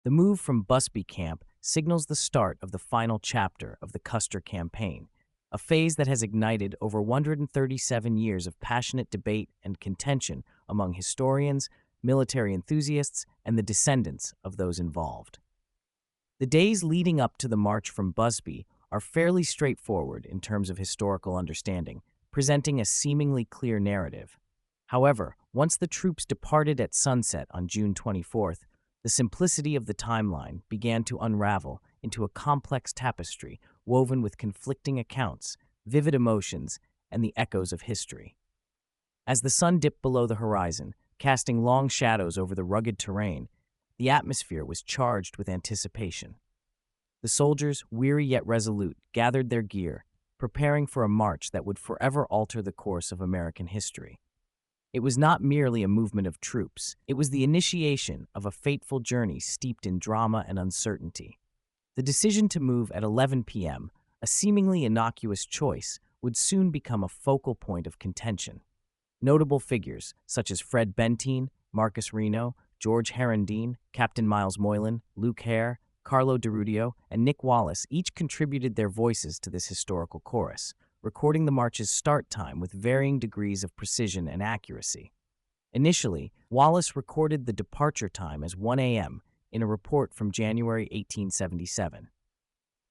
The move from Busby Camp signals the start of the final chapter of the Custer campaign, a phase that has ignited over 137 years of passionate debate and contention among historians, military enthusiasts, and the descendants of those involved. The days leading up to the march from Busby are fairly straightforward in terms of historical understanding, presenting a seemingly clear narrative. However, once the troops departed at sunset on June 24th, the simplicity of the timeline began to unravel into a complex tapestry woven with conflicting accounts, vivid emotions, and the echoes of history. As the sun dipped below the horizon, casting long shadows over the rugged terrain, the atmosphere was charged with anticipation. The soldiers, weary yet resolute, gathered their gear, preparing for a march that would forever alter the course of American history. It was not merely a movement of troops, it was the initiation of a fateful journey steeped in drama and uncertainty. The decision to move at 11 p.m., a seemingly innocuous choice, would soon become a focal point of contention. Notable figures such as Fred Benteen, Marcus Reno, George Herendeen, Captain Miles Moylan, Luke Hare, Carlo DiRudio, and Nick Wallace each contributed their voices to this historical chorus, recording the march's start time with varying degrees of precision and accuracy. Initially, Wallace recorded the departure time as 1 a.m. in a report from January 1877.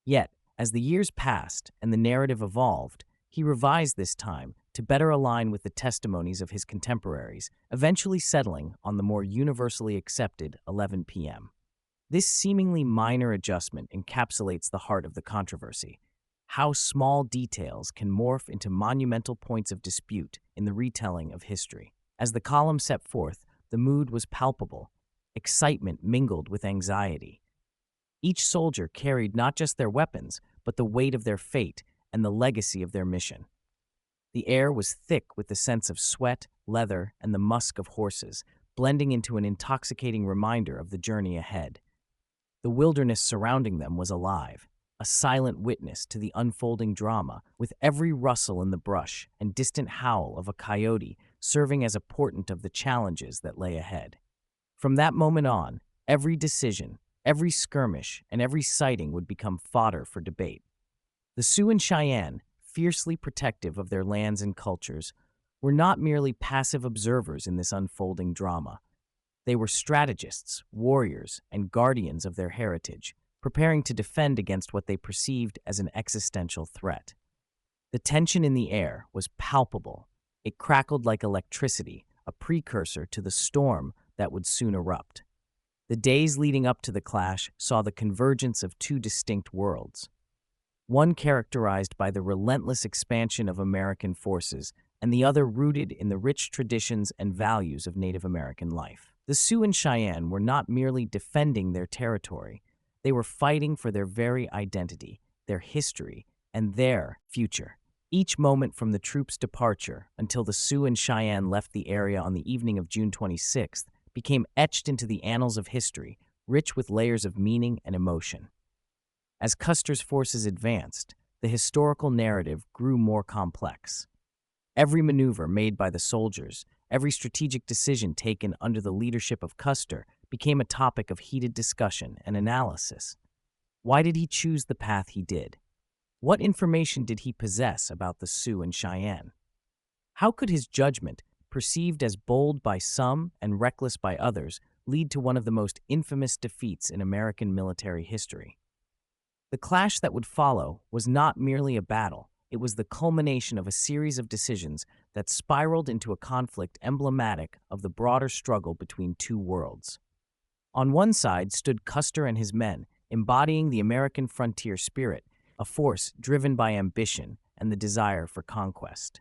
Yet, as the years passed and the narrative evolved, he revised this time to better align with the testimonies of his contemporaries, eventually settling on the more universally accepted 11 p.m. This seemingly minor adjustment encapsulates the heart of the controversy: how small details can morph into monumental points of dispute in the retelling of history. As the column set forth, the mood was palpable. Excitement mingled with anxiety. Each soldier carried not just their weapons, but the weight of their fate and the legacy of their mission. The air was thick with the sense of sweat, leather, and the musk of horses, blending into an intoxicating reminder of the journey ahead. The wilderness surrounding them was alive, a silent witness to the unfolding drama, with every rustle in the brush and distant howl of a coyote serving as a portent of the challenges that lay ahead. From that moment on, every decision, every skirmish, and every sighting would become fodder for debate. The Sioux and Cheyenne, fiercely protective of their lands and cultures, were not merely passive observers in this unfolding drama. They were strategists, warriors, and guardians of their heritage, preparing to defend against what they perceived as an existential threat. The tension in the air was palpable. It crackled like electricity, a precursor to the storm that would soon erupt. The days leading up to the clash saw the convergence of two distinct worlds, one characterized by the relentless expansion of American forces, and the other rooted in the rich traditions and values of Native American life. The Sioux and Cheyenne were not merely defending their territory, they were fighting for their very identity, their history, and their future. Each moment from the troops' departure until the Sioux and Cheyenne left the area on the evening of June 26th became etched into the annals of history, rich with layers of meaning and emotion. As Custer's forces advanced, the historical narrative grew more complex. Every maneuver made by the soldiers, every strategic decision taken under the leadership of Custer became a topic of heated discussion and analysis. Why did he choose the path he did? What information did he possess about the Sioux and Cheyenne? How could his judgment, perceived as bold by some and reckless by others, lead to one of the most infamous defeats in American military history? The clash that would follow was not merely a battle, it was the culmination of a series of decisions that spiraled into a conflict emblematic of the broader struggle between two worlds. On one side stood Custer and his men, embodying the American frontier spirit, a force driven by ambition and the desire for conquest.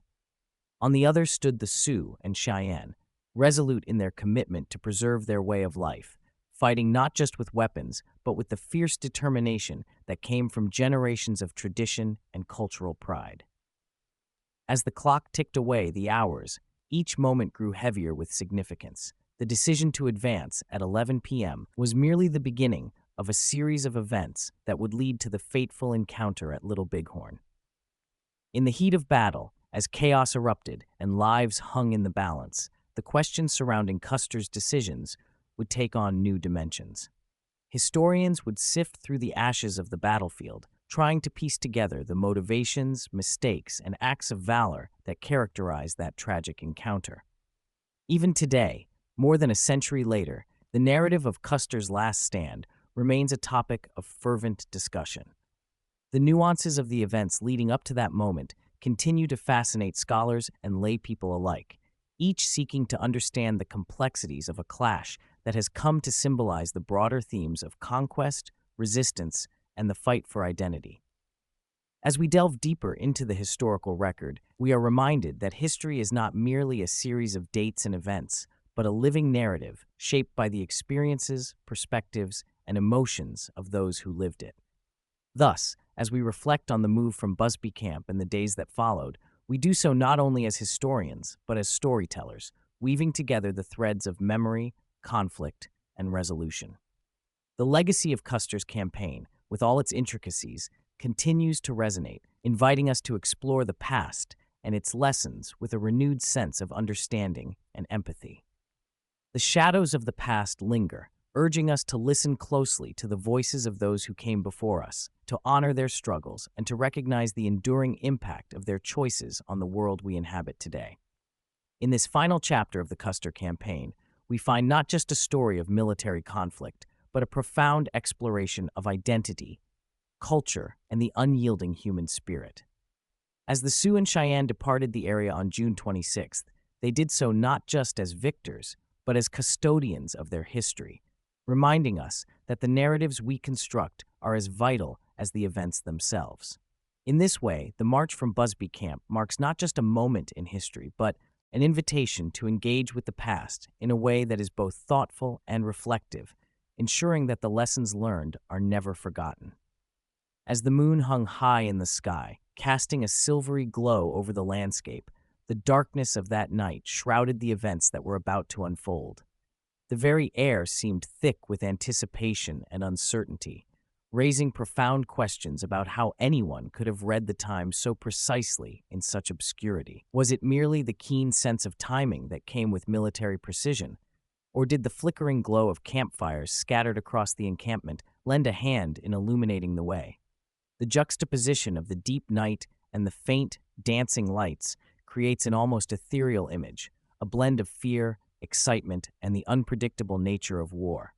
On the other stood the Sioux and Cheyenne, resolute in their commitment to preserve their way of life, fighting not just with weapons, but with the fierce determination that came from generations of tradition and cultural pride. As the clock ticked away the hours, each moment grew heavier with significance. The decision to advance at 11 p.m. was merely the beginning of a series of events that would lead to the fateful encounter at Little Bighorn. In the heat of battle, as chaos erupted and lives hung in the balance, the questions surrounding Custer's decisions would take on new dimensions. Historians would sift through the ashes of the battlefield, trying to piece together the motivations, mistakes, and acts of valor that characterized that tragic encounter. Even today, more than a century later, the narrative of Custer's last stand remains a topic of fervent discussion. The nuances of the events leading up to that moment continue to fascinate scholars and laypeople alike, each seeking to understand the complexities of a clash that has come to symbolize the broader themes of conquest, resistance, and the fight for identity. As we delve deeper into the historical record, we are reminded that history is not merely a series of dates and events, but a living narrative shaped by the experiences, perspectives, and emotions of those who lived it. Thus, as we reflect on the move from Busby Camp and the days that followed, we do so not only as historians, but as storytellers, weaving together the threads of memory, conflict, and resolution. The legacy of Custer's campaign, with all its intricacies, continues to resonate, inviting us to explore the past and its lessons with a renewed sense of understanding and empathy. The shadows of the past linger, urging us to listen closely to the voices of those who came before us, to honor their struggles, and to recognize the enduring impact of their choices on the world we inhabit today. In this final chapter of the Custer campaign, we find not just a story of military conflict, but a profound exploration of identity, culture, and the unyielding human spirit. As the Sioux and Cheyenne departed the area on June 26th, they did so not just as victors, but as custodians of their history, reminding us that the narratives we construct are as vital as the events themselves. In this way, the march from Busby Camp marks not just a moment in history, but an invitation to engage with the past in a way that is both thoughtful and reflective, ensuring that the lessons learned are never forgotten. As the moon hung high in the sky, casting a silvery glow over the landscape, the darkness of that night shrouded the events that were about to unfold. The very air seemed thick with anticipation and uncertainty, raising profound questions about how anyone could have read the time so precisely in such obscurity. Was it merely the keen sense of timing that came with military precision, or did the flickering glow of campfires scattered across the encampment lend a hand in illuminating the way? The juxtaposition of the deep night and the faint, dancing lights creates an almost ethereal image, a blend of fear, excitement, and the unpredictable nature of war.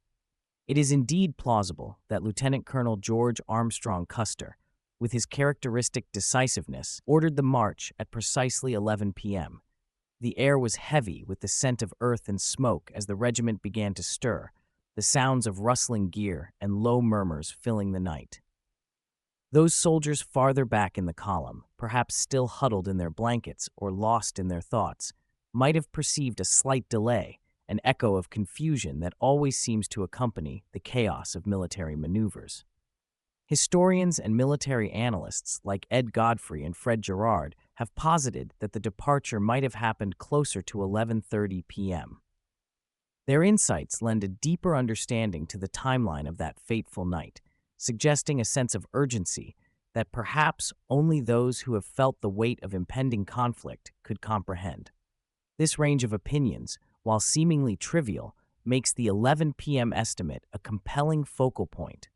It is indeed plausible that Lieutenant Colonel George Armstrong Custer, with his characteristic decisiveness, ordered the march at precisely 11 p.m. The air was heavy with the scent of earth and smoke as the regiment began to stir, the sounds of rustling gear and low murmurs filling the night. Those soldiers farther back in the column, perhaps still huddled in their blankets or lost in their thoughts, might have perceived a slight delay, an echo of confusion that always seems to accompany the chaos of military maneuvers. Historians and military analysts like Ed Godfrey and Fred Gerard have posited that the departure might have happened closer to 11:30 p.m. Their insights lend a deeper understanding to the timeline of that fateful night, suggesting a sense of urgency that perhaps only those who have felt the weight of impending conflict could comprehend. This range of opinions, while seemingly trivial, makes the 11 p.m. estimate a compelling focal point,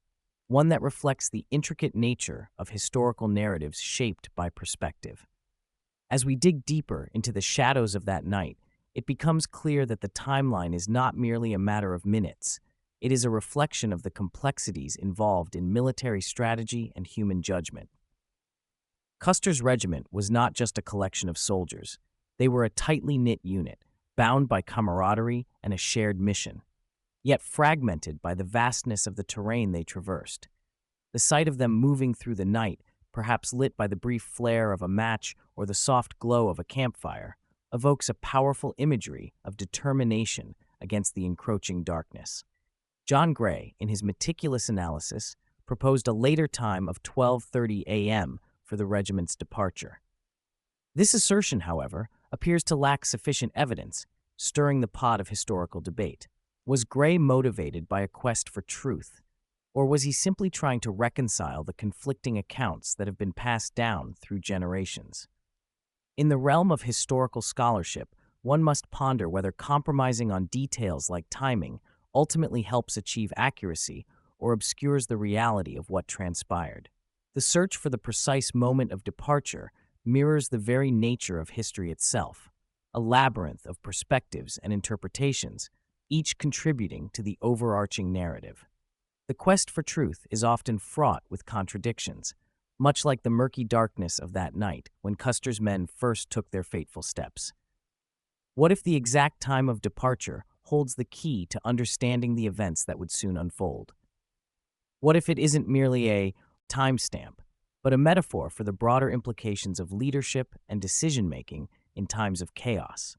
one that reflects the intricate nature of historical narratives shaped by perspective. As we dig deeper into the shadows of that night, it becomes clear that the timeline is not merely a matter of minutes. It is a reflection of the complexities involved in military strategy and human judgment. Custer's regiment was not just a collection of soldiers. They were a tightly knit unit, bound by camaraderie and a shared mission, yet fragmented by the vastness of the terrain they traversed. The sight of them moving through the night, perhaps lit by the brief flare of a match or the soft glow of a campfire, evokes a powerful imagery of determination against the encroaching darkness. John Gray, in his meticulous analysis, proposed a later time of 12:30 a.m. for the regiment's departure. This assertion, however, appears to lack sufficient evidence, stirring the pot of historical debate. Was Gray motivated by a quest for truth, or was he simply trying to reconcile the conflicting accounts that have been passed down through generations? In the realm of historical scholarship, one must ponder whether compromising on details like timing ultimately helps achieve accuracy, or obscures the reality of what transpired. The search for the precise moment of departure mirrors the very nature of history itself, a labyrinth of perspectives and interpretations, each contributing to the overarching narrative. The quest for truth is often fraught with contradictions, much like the murky darkness of that night when Custer's men first took their fateful steps. What if the exact time of departure holds the key to understanding the events that would soon unfold? What if it isn't merely a timestamp, but a metaphor for the broader implications of leadership and decision-making in times of chaos?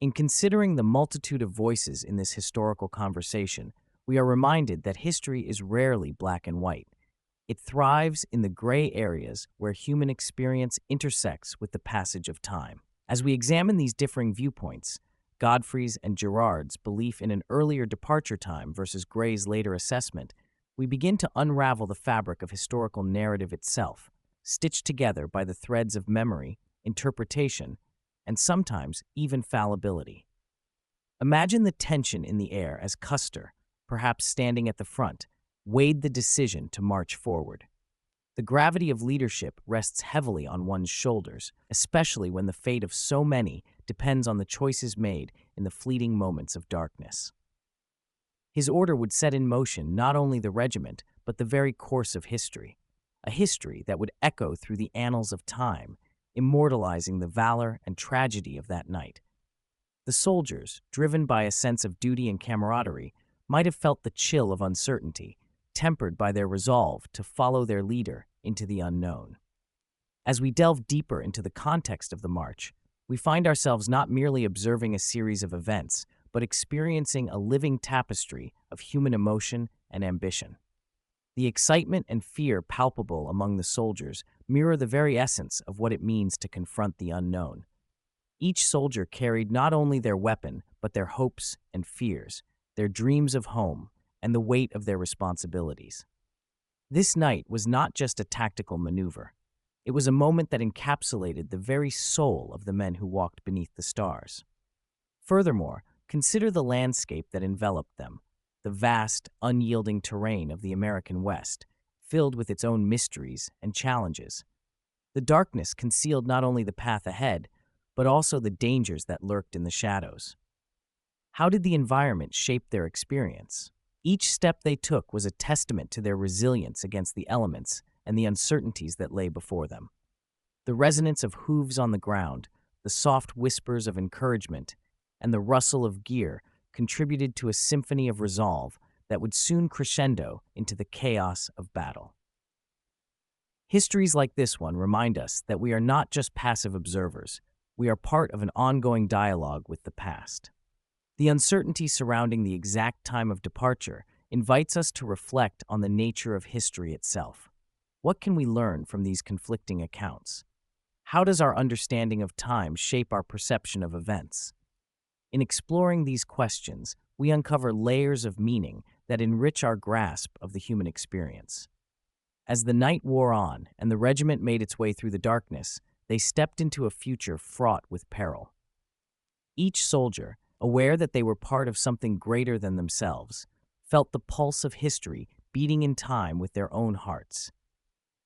In considering the multitude of voices in this historical conversation, we are reminded that history is rarely black and white. It thrives in the gray areas where human experience intersects with the passage of time. As we examine these differing viewpoints, Godfrey's and Girard's belief in an earlier departure time versus Gray's later assessment, we begin to unravel the fabric of historical narrative itself, stitched together by the threads of memory, interpretation, and sometimes even fallibility. Imagine the tension in the air as Custer, perhaps standing at the front, weighed the decision to march forward. The gravity of leadership rests heavily on one's shoulders, especially when the fate of so many depends on the choices made in the fleeting moments of darkness. His order would set in motion not only the regiment, but the very course of history, a history that would echo through the annals of time, immortalizing the valor and tragedy of that night. The soldiers, driven by a sense of duty and camaraderie, might have felt the chill of uncertainty, tempered by their resolve to follow their leader into the unknown. As we delve deeper into the context of the march, we find ourselves not merely observing a series of events, but experiencing a living tapestry of human emotion and ambition. The excitement and fear palpable among the soldiers mirror the very essence of what it means to confront the unknown. Each soldier carried not only their weapon, but their hopes and fears, their dreams of home, and the weight of their responsibilities. This night was not just a tactical maneuver. It was a moment that encapsulated the very soul of the men who walked beneath the stars. Furthermore, consider the landscape that enveloped them, the vast, unyielding terrain of the American West, filled with its own mysteries and challenges. The darkness concealed not only the path ahead, but also the dangers that lurked in the shadows. How did the environment shape their experience? Each step they took was a testament to their resilience against the elements and the uncertainties that lay before them. The resonance of hooves on the ground, the soft whispers of encouragement, and the rustle of gear contributed to a symphony of resolve that would soon crescendo into the chaos of battle. Histories like this one remind us that we are not just passive observers, we are part of an ongoing dialogue with the past. The uncertainty surrounding the exact time of departure invites us to reflect on the nature of history itself. What can we learn from these conflicting accounts? How does our understanding of time shape our perception of events? In exploring these questions, we uncover layers of meaning that enrich our grasp of the human experience. As the night wore on and the regiment made its way through the darkness, they stepped into a future fraught with peril. Each soldier, aware that they were part of something greater than themselves, felt the pulse of history beating in time with their own hearts.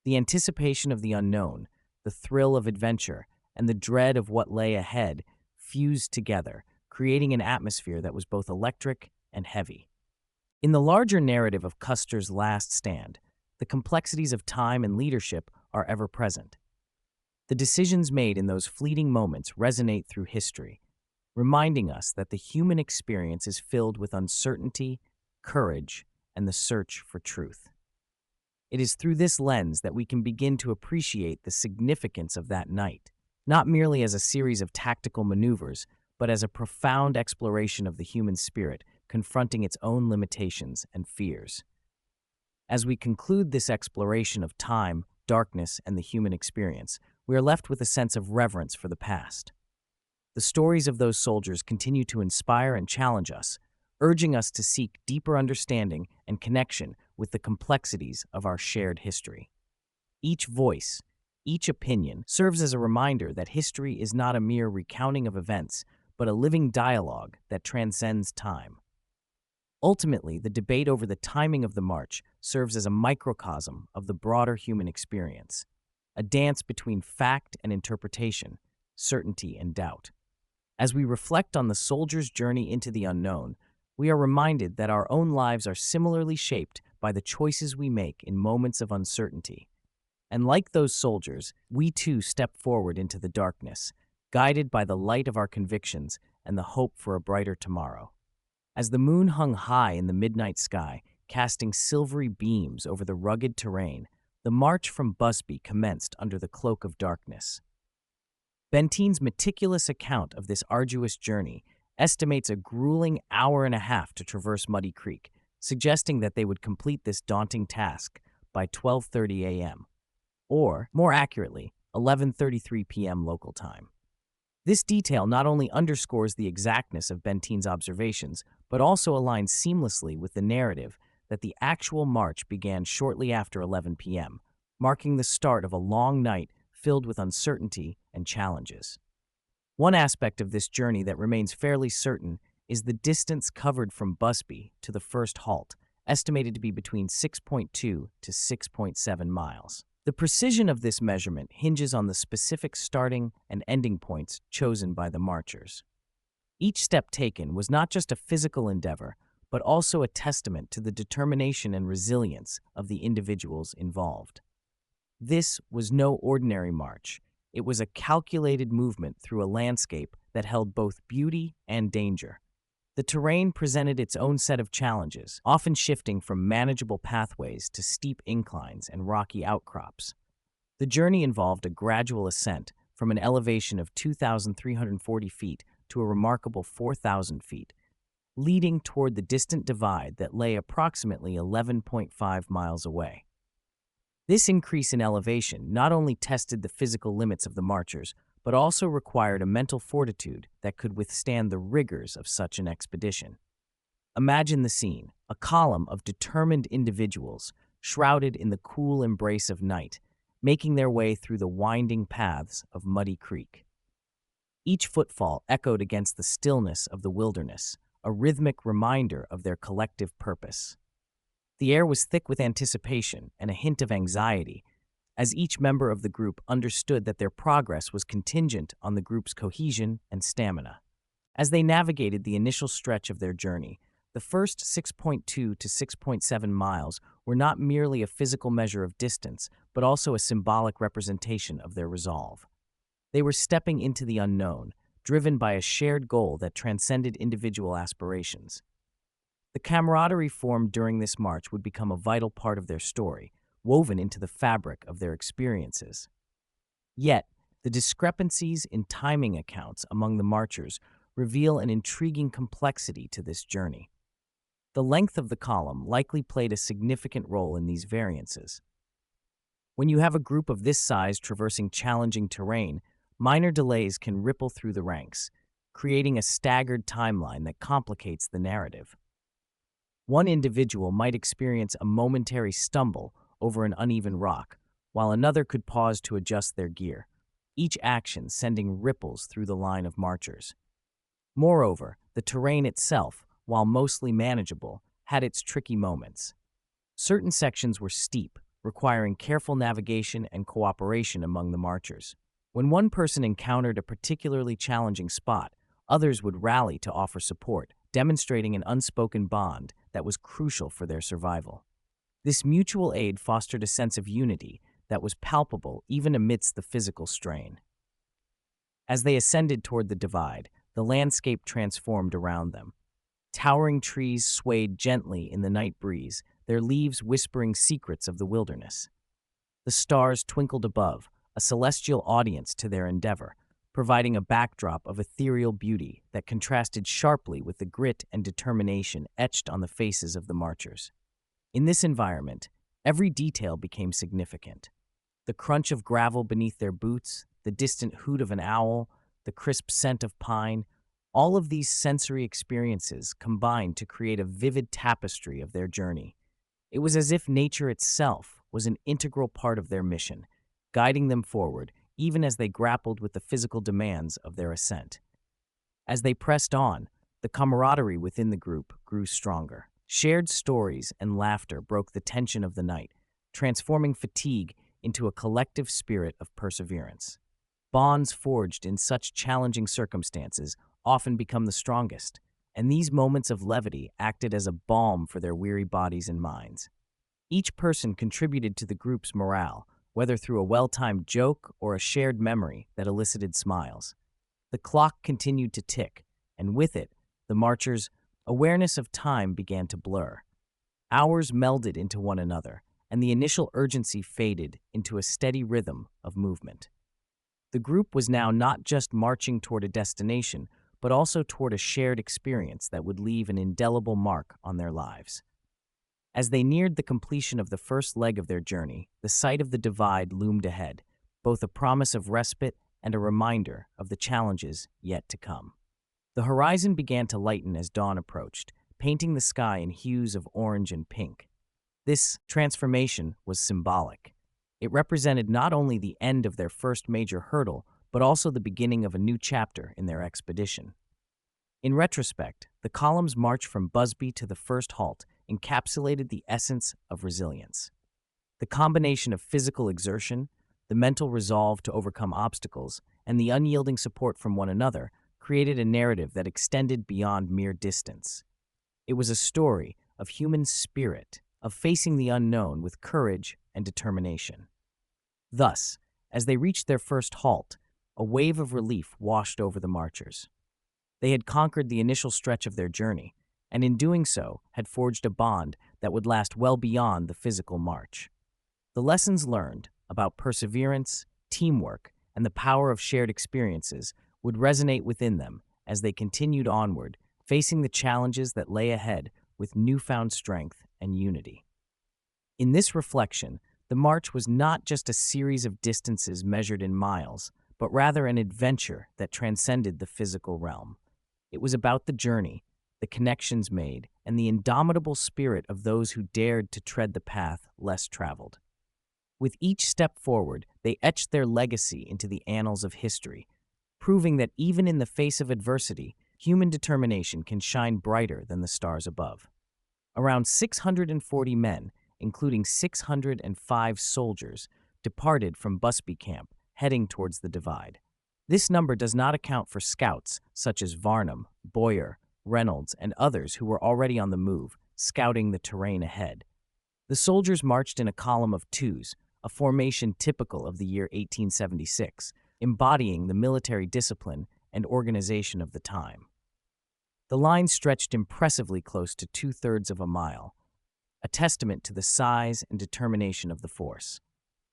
The anticipation of the unknown, the thrill of adventure, and the dread of what lay ahead fused together, creating an atmosphere that was both electric and heavy. In the larger narrative of Custer's last stand, the complexities of time and leadership are ever present. The decisions made in those fleeting moments resonate through history, reminding us that the human experience is filled with uncertainty, courage, and the search for truth. It is through this lens that we can begin to appreciate the significance of that night, not merely as a series of tactical maneuvers, but as a profound exploration of the human spirit confronting its own limitations and fears. As we conclude this exploration of time, darkness, and the human experience, we are left with a sense of reverence for the past. The stories of those soldiers continue to inspire and challenge us, urging us to seek deeper understanding and connection with the complexities of our shared history. Each voice, each opinion serves as a reminder that history is not a mere recounting of events, but a living dialogue that transcends time. Ultimately, the debate over the timing of the march serves as a microcosm of the broader human experience, a dance between fact and interpretation, certainty and doubt. As we reflect on the soldier's journey into the unknown, we are reminded that our own lives are similarly shaped by the choices we make in moments of uncertainty. And like those soldiers, we too step forward into the darkness, guided by the light of our convictions and the hope for a brighter tomorrow. As the moon hung high in the midnight sky, casting silvery beams over the rugged terrain, the march from Busby commenced under the cloak of darkness. Benteen's meticulous account of this arduous journey estimates a grueling hour and a half to traverse Muddy Creek, suggesting that they would complete this daunting task by 12:30 a.m., or, more accurately, 11:33 p.m. local time. This detail not only underscores the exactness of Benteen's observations, but also aligns seamlessly with the narrative that the actual march began shortly after 11 p.m., marking the start of a long night filled with uncertainty and challenges. One aspect of this journey that remains fairly certain is the distance covered from Busby to the first halt, estimated to be between 6.2 to 6.7 miles. The precision of this measurement hinges on the specific starting and ending points chosen by the marchers. Each step taken was not just a physical endeavor, but also a testament to the determination and resilience of the individuals involved. This was no ordinary march. It was a calculated movement through a landscape that held both beauty and danger. The terrain presented its own set of challenges, often shifting from manageable pathways to steep inclines and rocky outcrops. The journey involved a gradual ascent from an elevation of 2,340 feet to a remarkable 4,000 feet, leading toward the distant divide that lay approximately 11.5 miles away. This increase in elevation not only tested the physical limits of the marchers, but also required a mental fortitude that could withstand the rigors of such an expedition. Imagine the scene, a column of determined individuals, shrouded in the cool embrace of night, making their way through the winding paths of Muddy Creek. Each footfall echoed against the stillness of the wilderness, a rhythmic reminder of their collective purpose. The air was thick with anticipation and a hint of anxiety, as each member of the group understood that their progress was contingent on the group's cohesion and stamina. As they navigated the initial stretch of their journey, the first 6.2 to 6.7 miles were not merely a physical measure of distance, but also a symbolic representation of their resolve. They were stepping into the unknown, driven by a shared goal that transcended individual aspirations. The camaraderie formed during this march would become a vital part of their story, woven into the fabric of their experiences. Yet, the discrepancies in timing accounts among the marchers reveal an intriguing complexity to this journey. The length of the column likely played a significant role in these variances. When you have a group of this size traversing challenging terrain, minor delays can ripple through the ranks, creating a staggered timeline that complicates the narrative. One individual might experience a momentary stumble over an uneven rock, while another could pause to adjust their gear, each action sending ripples through the line of marchers. Moreover, the terrain itself, while mostly manageable, had its tricky moments. Certain sections were steep, requiring careful navigation and cooperation among the marchers. When one person encountered a particularly challenging spot, others would rally to offer support, demonstrating an unspoken bond that was crucial for their survival. This mutual aid fostered a sense of unity that was palpable even amidst the physical strain. As they ascended toward the divide, the landscape transformed around them. Towering trees swayed gently in the night breeze, their leaves whispering secrets of the wilderness. The stars twinkled above, a celestial audience to their endeavor, providing a backdrop of ethereal beauty that contrasted sharply with the grit and determination etched on the faces of the marchers. In this environment, every detail became significant. The crunch of gravel beneath their boots, the distant hoot of an owl, the crisp scent of pine, all of these sensory experiences combined to create a vivid tapestry of their journey. It was as if nature itself was an integral part of their mission, guiding them forward even as they grappled with the physical demands of their ascent. As they pressed on, the camaraderie within the group grew stronger. Shared stories and laughter broke the tension of the night, transforming fatigue into a collective spirit of perseverance. Bonds forged in such challenging circumstances often become the strongest, and these moments of levity acted as a balm for their weary bodies and minds. Each person contributed to the group's morale, whether through a well-timed joke or a shared memory that elicited smiles. The clock continued to tick, and with it, the marchers' awareness of time began to blur. Hours melded into one another, and the initial urgency faded into a steady rhythm of movement. The group was now not just marching toward a destination, but also toward a shared experience that would leave an indelible mark on their lives. As they neared the completion of the first leg of their journey, the sight of the divide loomed ahead, both a promise of respite and a reminder of the challenges yet to come. The horizon began to lighten as dawn approached, painting the sky in hues of orange and pink. This transformation was symbolic. It represented not only the end of their first major hurdle, but also the beginning of a new chapter in their expedition. In retrospect, the column's march from Busby to the first halt encapsulated the essence of resilience. The combination of physical exertion, the mental resolve to overcome obstacles, and the unyielding support from one another created a narrative that extended beyond mere distance. It was a story of human spirit, of facing the unknown with courage and determination. Thus, as they reached their first halt, a wave of relief washed over the marchers. They had conquered the initial stretch of their journey, and in doing so had forged a bond that would last well beyond the physical march. The lessons learned about perseverance, teamwork, and the power of shared experiences would resonate within them as they continued onward, facing the challenges that lay ahead with newfound strength and unity. In this reflection, the march was not just a series of distances measured in miles, but rather an adventure that transcended the physical realm. It was about the journey, the connections made, and the indomitable spirit of those who dared to tread the path less traveled. With each step forward, they etched their legacy into the annals of history, proving that even in the face of adversity, human determination can shine brighter than the stars above. Around 640 men, including 605 soldiers, departed from Busby Camp, heading towards the divide. This number does not account for scouts such as Varnum, Boyer, Reynolds, and others who were already on the move, scouting the terrain ahead. The soldiers marched in a column of twos, a formation typical of the year 1876, embodying the military discipline and organization of the time. The line stretched impressively close to 2/3 of a mile, a testament to the size and determination of the force.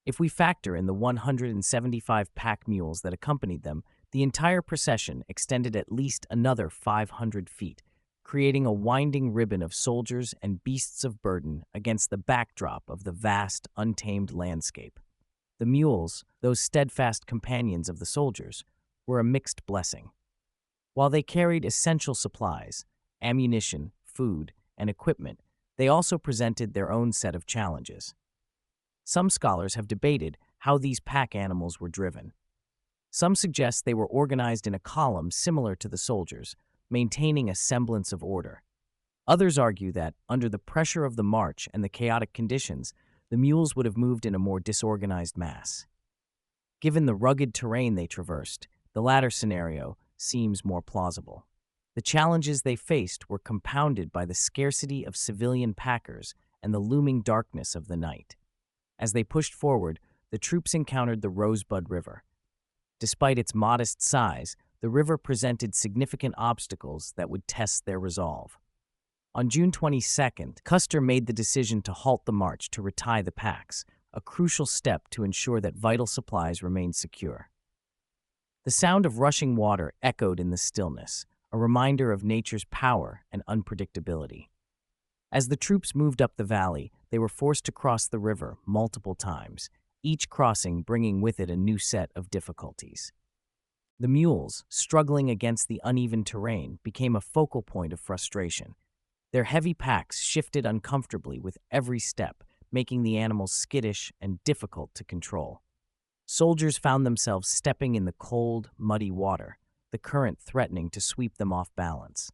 If we factor in the 175 pack mules that accompanied them, the entire procession extended at least another 500 feet, creating a winding ribbon of soldiers and beasts of burden against the backdrop of the vast, untamed landscape. The mules, those steadfast companions of the soldiers, were a mixed blessing. While they carried essential supplies, ammunition, food, and equipment, they also presented their own set of challenges. Some scholars have debated how these pack animals were driven. Some suggest they were organized in a column similar to the soldiers, maintaining a semblance of order. Others argue that, under the pressure of the march and the chaotic conditions, the mules would have moved in a more disorganized mass. Given the rugged terrain they traversed, the latter scenario seems more plausible. The challenges they faced were compounded by the scarcity of civilian packers and the looming darkness of the night. As they pushed forward, the troops encountered the Rosebud River. Despite its modest size, the river presented significant obstacles that would test their resolve. On June 22nd, Custer made the decision to halt the march to retie the packs, a crucial step to ensure that vital supplies remained secure. The sound of rushing water echoed in the stillness, a reminder of nature's power and unpredictability. As the troops moved up the valley, they were forced to cross the river multiple times, each crossing bringing with it a new set of difficulties. The mules, struggling against the uneven terrain, became a focal point of frustration. Their heavy packs shifted uncomfortably with every step, making the animals skittish and difficult to control. Soldiers found themselves stepping in the cold, muddy water, the current threatening to sweep them off balance.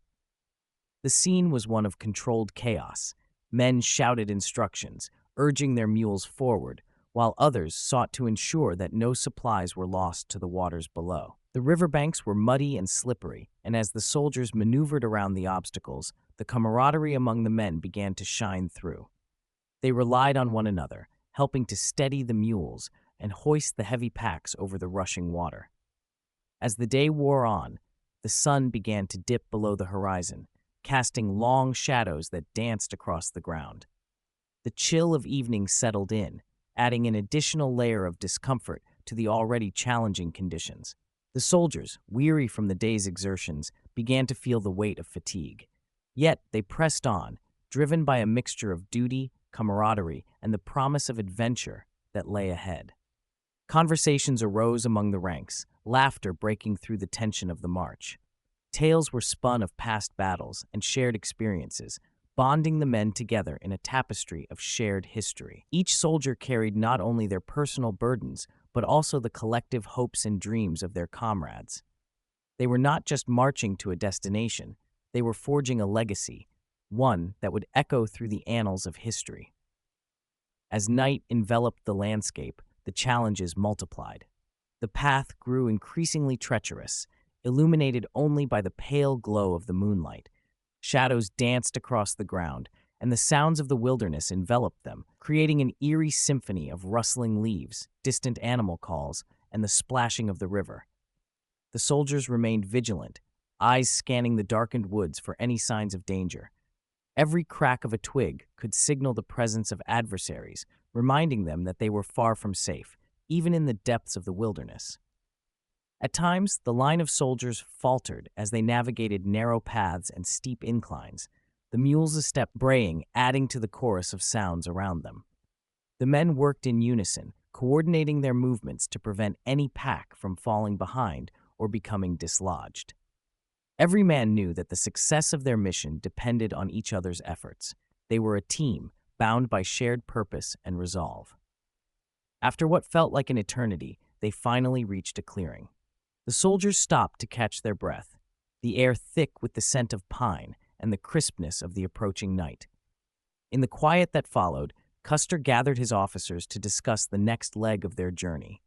The scene was one of controlled chaos. Men shouted instructions, urging their mules forward, while others sought to ensure that no supplies were lost to the waters below. The riverbanks were muddy and slippery, and as the soldiers maneuvered around the obstacles, the camaraderie among the men began to shine through. They relied on one another, helping to steady the mules and hoist the heavy packs over the rushing water. As the day wore on, the sun began to dip below the horizon, casting long shadows that danced across the ground. The chill of evening settled in, adding an additional layer of discomfort to the already challenging conditions. The soldiers, weary from the day's exertions, began to feel the weight of fatigue. Yet they pressed on, driven by a mixture of duty, camaraderie, and the promise of adventure that lay ahead. Conversations arose among the ranks, laughter breaking through the tension of the march. Tales were spun of past battles and shared experiences, bonding the men together in a tapestry of shared history. Each soldier carried not only their personal burdens, but also the collective hopes and dreams of their comrades. They were not just marching to a destination, they were forging a legacy, one that would echo through the annals of history. As night enveloped the landscape, the challenges multiplied. The path grew increasingly treacherous, illuminated only by the pale glow of the moonlight. Shadows danced across the ground, and the sounds of the wilderness enveloped them, creating an eerie symphony of rustling leaves, distant animal calls, and the splashing of the river. The soldiers remained vigilant, eyes scanning the darkened woods for any signs of danger. Every crack of a twig could signal the presence of adversaries, reminding them that they were far from safe, even in the depths of the wilderness. At times, the line of soldiers faltered as they navigated narrow paths and steep inclines, the mules a step braying, adding to the chorus of sounds around them. The men worked in unison, coordinating their movements to prevent any pack from falling behind or becoming dislodged. Every man knew that the success of their mission depended on each other's efforts. They were a team, bound by shared purpose and resolve. After what felt like an eternity, they finally reached a clearing. The soldiers stopped to catch their breath, the air thick with the scent of pine and the crispness of the approaching night. In the quiet that followed, Custer gathered his officers to discuss the next leg of their journey.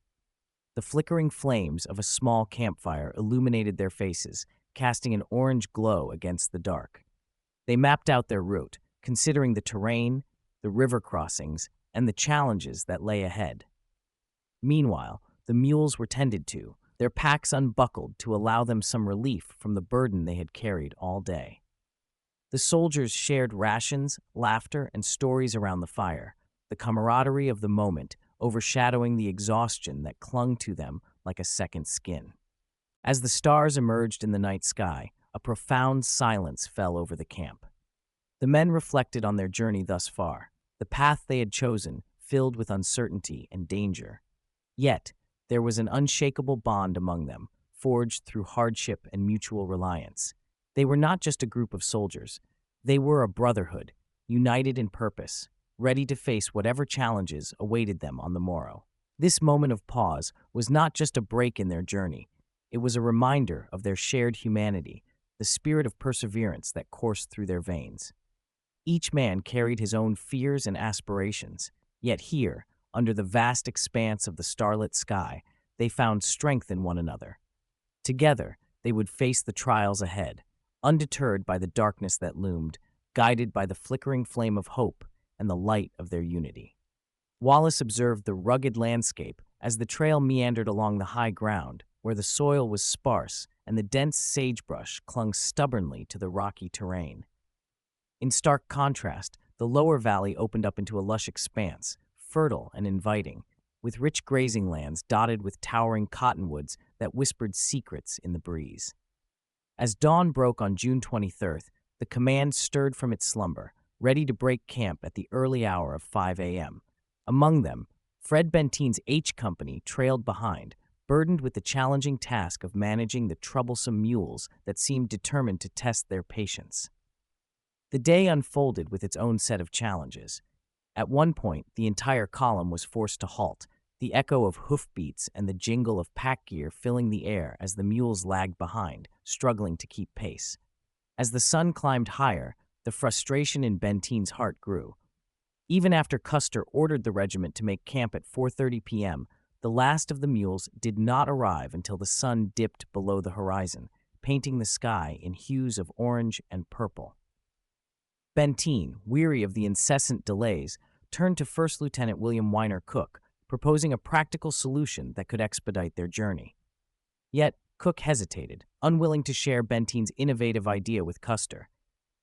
The flickering flames of a small campfire illuminated their faces, casting an orange glow against the dark. They mapped out their route, considering the terrain, the river crossings, and the challenges that lay ahead. Meanwhile, the mules were tended to, their packs unbuckled to allow them some relief from the burden they had carried all day. The soldiers shared rations, laughter, and stories around the fire, the camaraderie of the moment overshadowing the exhaustion that clung to them like a second skin. As the stars emerged in the night sky, a profound silence fell over the camp. The men reflected on their journey thus far, the path they had chosen, filled with uncertainty and danger. Yet, there was an unshakable bond among them, forged through hardship and mutual reliance. They were not just a group of soldiers. They were a brotherhood, united in purpose, ready to face whatever challenges awaited them on the morrow. This moment of pause was not just a break in their journey. It was a reminder of their shared humanity, the spirit of perseverance that coursed through their veins. Each man carried his own fears and aspirations, yet here, under the vast expanse of the starlit sky, they found strength in one another. Together, they would face the trials ahead, undeterred by the darkness that loomed, guided by the flickering flame of hope and the light of their unity. Wallace observed the rugged landscape as the trail meandered along the high ground, where the soil was sparse and the dense sagebrush clung stubbornly to the rocky terrain. In stark contrast, the lower valley opened up into a lush expanse, fertile and inviting, with rich grazing lands dotted with towering cottonwoods that whispered secrets in the breeze. As dawn broke on June 23rd, the command stirred from its slumber, ready to break camp at the early hour of 5 a.m. Among them, Fred Bentine's H Company trailed behind, burdened with the challenging task of managing the troublesome mules that seemed determined to test their patience. The day unfolded with its own set of challenges. At one point, the entire column was forced to halt, the echo of hoofbeats and the jingle of pack gear filling the air as the mules lagged behind, struggling to keep pace. As the sun climbed higher, the frustration in Benteen's heart grew. Even after Custer ordered the regiment to make camp at 4:30 p.m., the last of the mules did not arrive until the sun dipped below the horizon, painting the sky in hues of orange and purple. Benteen, weary of the incessant delays, turned to First Lieutenant William Weiner Cook, proposing a practical solution that could expedite their journey. Yet, Cook hesitated, unwilling to share Benteen's innovative idea with Custer.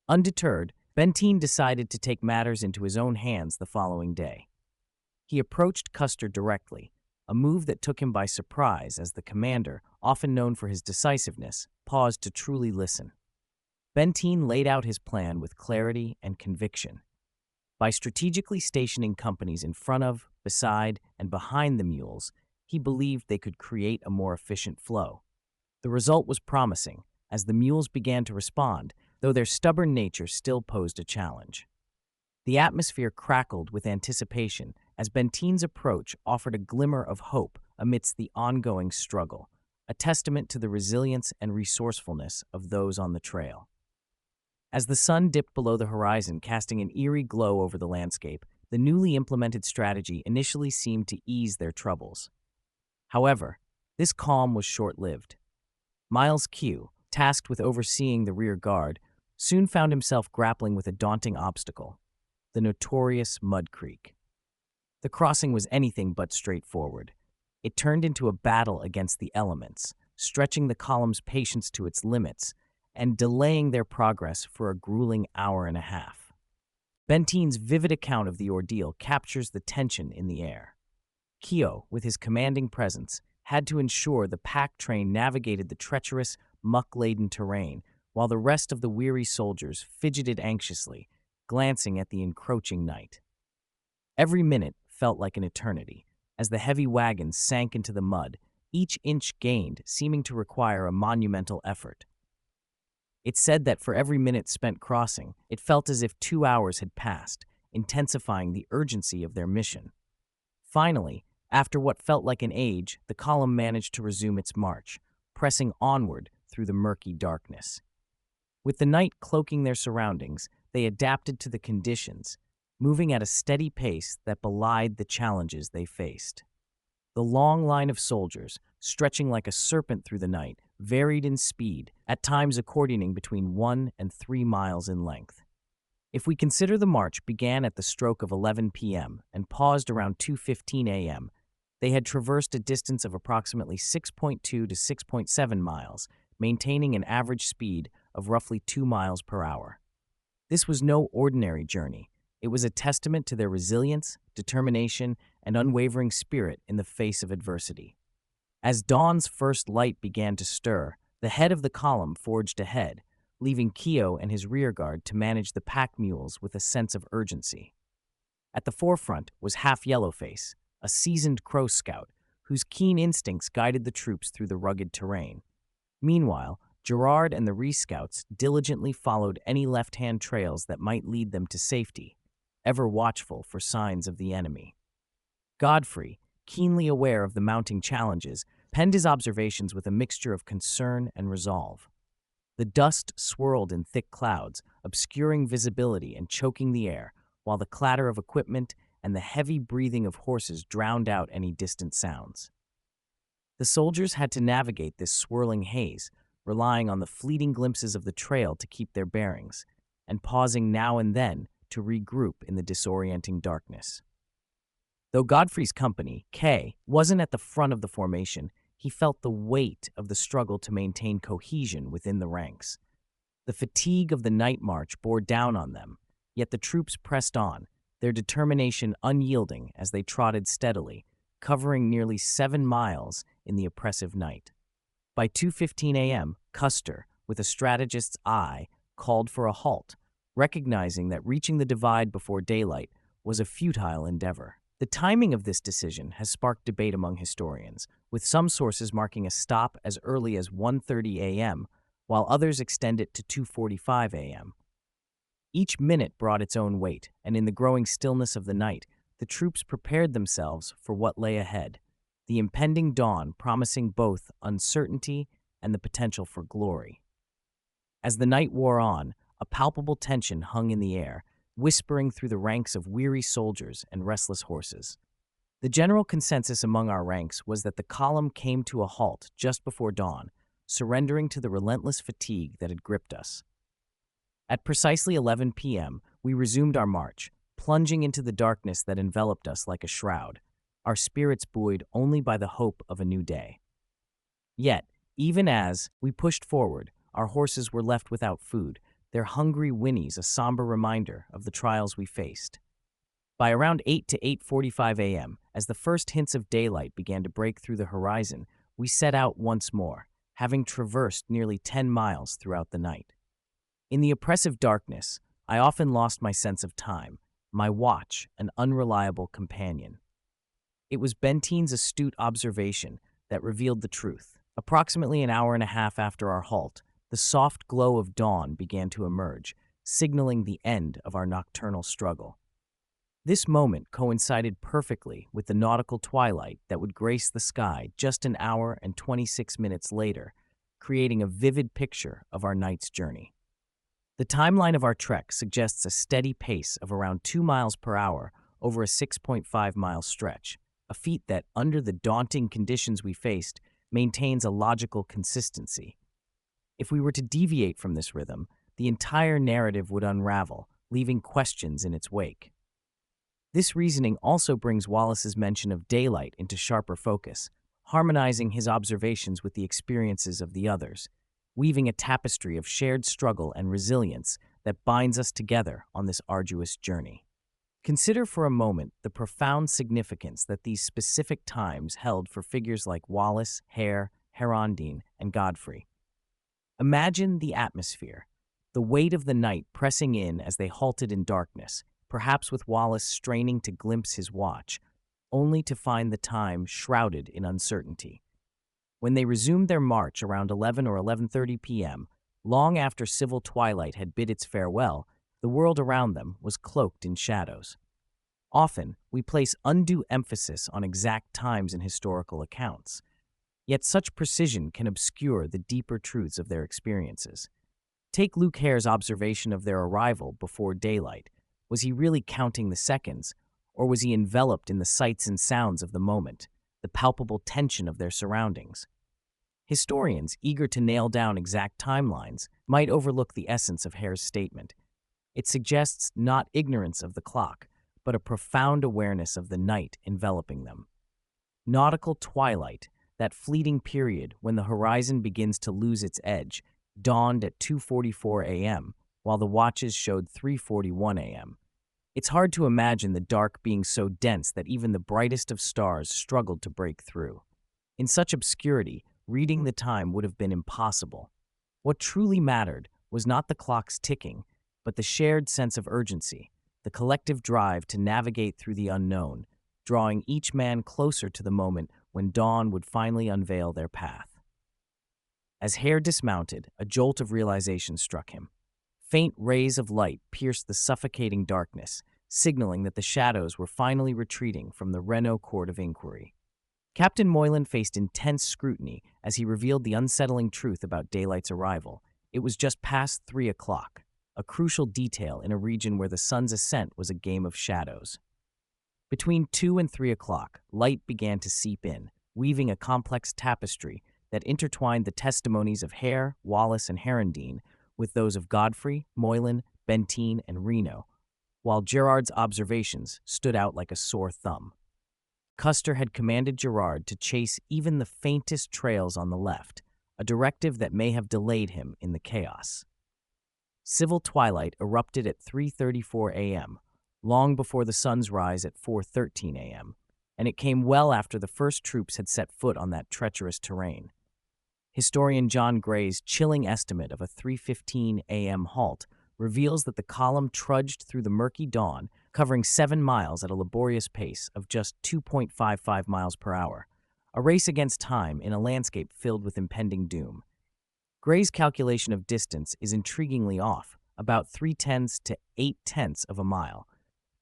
Undeterred, Benteen decided to take matters into his own hands the following day. He approached Custer directly, a move that took him by surprise as the commander, often known for his decisiveness, paused to truly listen. Benteen laid out his plan with clarity and conviction. By strategically stationing companies in front of, beside, and behind the mules, he believed they could create a more efficient flow. The result was promising, as the mules began to respond, though their stubborn nature still posed a challenge. The atmosphere crackled with anticipation as Benteen's approach offered a glimmer of hope amidst the ongoing struggle, a testament to the resilience and resourcefulness of those on the trail. As the sun dipped below the horizon, casting an eerie glow over the landscape, the newly implemented strategy initially seemed to ease their troubles. However, this calm was short-lived. Miles Q, tasked with overseeing the rear guard, soon found himself grappling with a daunting obstacle: the notorious Mud Creek. The crossing was anything but straightforward. It turned into a battle against the elements, stretching the column's patience to its limits and delaying their progress for a grueling hour and a half. Benteen's vivid account of the ordeal captures the tension in the air. Keogh, with his commanding presence, had to ensure the pack train navigated the treacherous, muck-laden terrain, while the rest of the weary soldiers fidgeted anxiously, glancing at the encroaching night. Every minute felt like an eternity, as the heavy wagons sank into the mud, each inch gained seeming to require a monumental effort. It's said that for every minute spent crossing, it felt as if 2 hours had passed, intensifying the urgency of their mission. Finally, after what felt like an age, the column managed to resume its march, pressing onward through the murky darkness. With the night cloaking their surroundings, they adapted to the conditions, moving at a steady pace that belied the challenges they faced. The long line of soldiers, stretching like a serpent through the night, varied in speed, at times accordioning between 1 and 3 miles in length. If we consider the march began at the stroke of 11 p.m. and paused around 2:15 a.m., they had traversed a distance of approximately 6.2 to 6.7 miles, maintaining an average speed of roughly 2 miles per hour. This was no ordinary journey. It was a testament to their resilience, determination, and unwavering spirit in the face of adversity. As dawn's first light began to stir, the head of the column forged ahead, leaving Keogh and his rearguard to manage the pack mules with a sense of urgency. At the forefront was Half Yellowface, a seasoned Crow scout whose keen instincts guided the troops through the rugged terrain. Meanwhile, Gerard and the Re-Scouts diligently followed any left-hand trails that might lead them to safety, ever watchful for signs of the enemy. Godfrey, keenly aware of the mounting challenges, penned his observations with a mixture of concern and resolve. The dust swirled in thick clouds, obscuring visibility and choking the air, while the clatter of equipment and the heavy breathing of horses drowned out any distant sounds. The soldiers had to navigate this swirling haze, relying on the fleeting glimpses of the trail to keep their bearings, and pausing now and then to regroup in the disorienting darkness. Though Godfrey's company, K, wasn't at the front of the formation, he felt the weight of the struggle to maintain cohesion within the ranks. The fatigue of the night march bore down on them, yet the troops pressed on, their determination unyielding as they trotted steadily, covering nearly 7 miles in the oppressive night. By 2:15 a.m., Custer, with a strategist's eye, called for a halt, recognizing that reaching the divide before daylight was a futile endeavor. The timing of this decision has sparked debate among historians, with some sources marking a stop as early as 1:30 a.m., while others extend it to 2:45 a.m. Each minute brought its own weight, and in the growing stillness of the night, the troops prepared themselves for what lay ahead, the impending dawn promising both uncertainty and the potential for glory. As the night wore on, a palpable tension hung in the air, whispering through the ranks of weary soldiers and restless horses. The general consensus among our ranks was that the column came to a halt just before dawn, surrendering to the relentless fatigue that had gripped us. At precisely 11 p.m., we resumed our march, plunging into the darkness that enveloped us like a shroud, our spirits buoyed only by the hope of a new day. Yet, even as we pushed forward, our horses were left without food, their hungry whinnies a somber reminder of the trials we faced. By around 8 to 8:45 a.m., as the first hints of daylight began to break through the horizon, we set out once more, having traversed nearly 10 miles throughout the night. In the oppressive darkness, I often lost my sense of time, my watch an unreliable companion. It was Bentine's astute observation that revealed the truth. Approximately an hour and a half after our halt, the soft glow of dawn began to emerge, signaling the end of our nocturnal struggle. This moment coincided perfectly with the nautical twilight that would grace the sky just an hour and 26 minutes later, creating a vivid picture of our night's journey. The timeline of our trek suggests a steady pace of around 2 miles per hour over a 6.5-mile stretch, a feat that, under the daunting conditions we faced, maintains a logical consistency. If we were to deviate from this rhythm, the entire narrative would unravel, leaving questions in its wake. This reasoning also brings Wallace's mention of daylight into sharper focus, harmonizing his observations with the experiences of the others, weaving a tapestry of shared struggle and resilience that binds us together on this arduous journey. Consider for a moment the profound significance that these specific times held for figures like Wallace, Hare, Herondine, and Godfrey. Imagine the atmosphere, the weight of the night pressing in as they halted in darkness, perhaps with Wallace straining to glimpse his watch, only to find the time shrouded in uncertainty. When they resumed their march around 11 or 11:30 p.m., long after civil twilight had bid its farewell, the world around them was cloaked in shadows. Often, we place undue emphasis on exact times in historical accounts, yet such precision can obscure the deeper truths of their experiences. Take Luke Hare's observation of their arrival before daylight. Was he really counting the seconds, or was he enveloped in the sights and sounds of the moment, the palpable tension of their surroundings? Historians, eager to nail down exact timelines, might overlook the essence of Hare's statement. It suggests not ignorance of the clock, but a profound awareness of the night enveloping them. Nautical twilight, that fleeting period when the horizon begins to lose its edge, dawned at 2:44 a.m., while the watches showed 3:41 a.m. It's hard to imagine the dark being so dense that even the brightest of stars struggled to break through. In such obscurity, reading the time would have been impossible. What truly mattered was not the clock's ticking, but the shared sense of urgency, the collective drive to navigate through the unknown, drawing each man closer to the moment when dawn would finally unveil their path. As Hare dismounted, a jolt of realization struck him. Faint rays of light pierced the suffocating darkness, signaling that the shadows were finally retreating from the Renault Court of Inquiry. Captain Moylan faced intense scrutiny as he revealed the unsettling truth about daylight's arrival. It was just past 3 o'clock, a crucial detail in a region where the sun's ascent was a game of shadows. Between 2 and 3 o'clock, light began to seep in, weaving a complex tapestry that intertwined the testimonies of Hare, Wallace, and Herondine with those of Godfrey, Moylan, Bentine, and Reno, while Gerard's observations stood out like a sore thumb. Custer had commanded Gerard to chase even the faintest trails on the left, a directive that may have delayed him in the chaos. Civil twilight erupted at 3:34 a.m., long before the sun's rise at 4:13 a.m., and it came well after the first troops had set foot on that treacherous terrain. Historian John Gray's chilling estimate of a 3:15 a.m. halt reveals that the column trudged through the murky dawn, covering 7 miles at a laborious pace of just 2.55 miles per hour, a race against time in a landscape filled with impending doom. Gray's calculation of distance is intriguingly off, about 0.3 to 0.8 of a mile,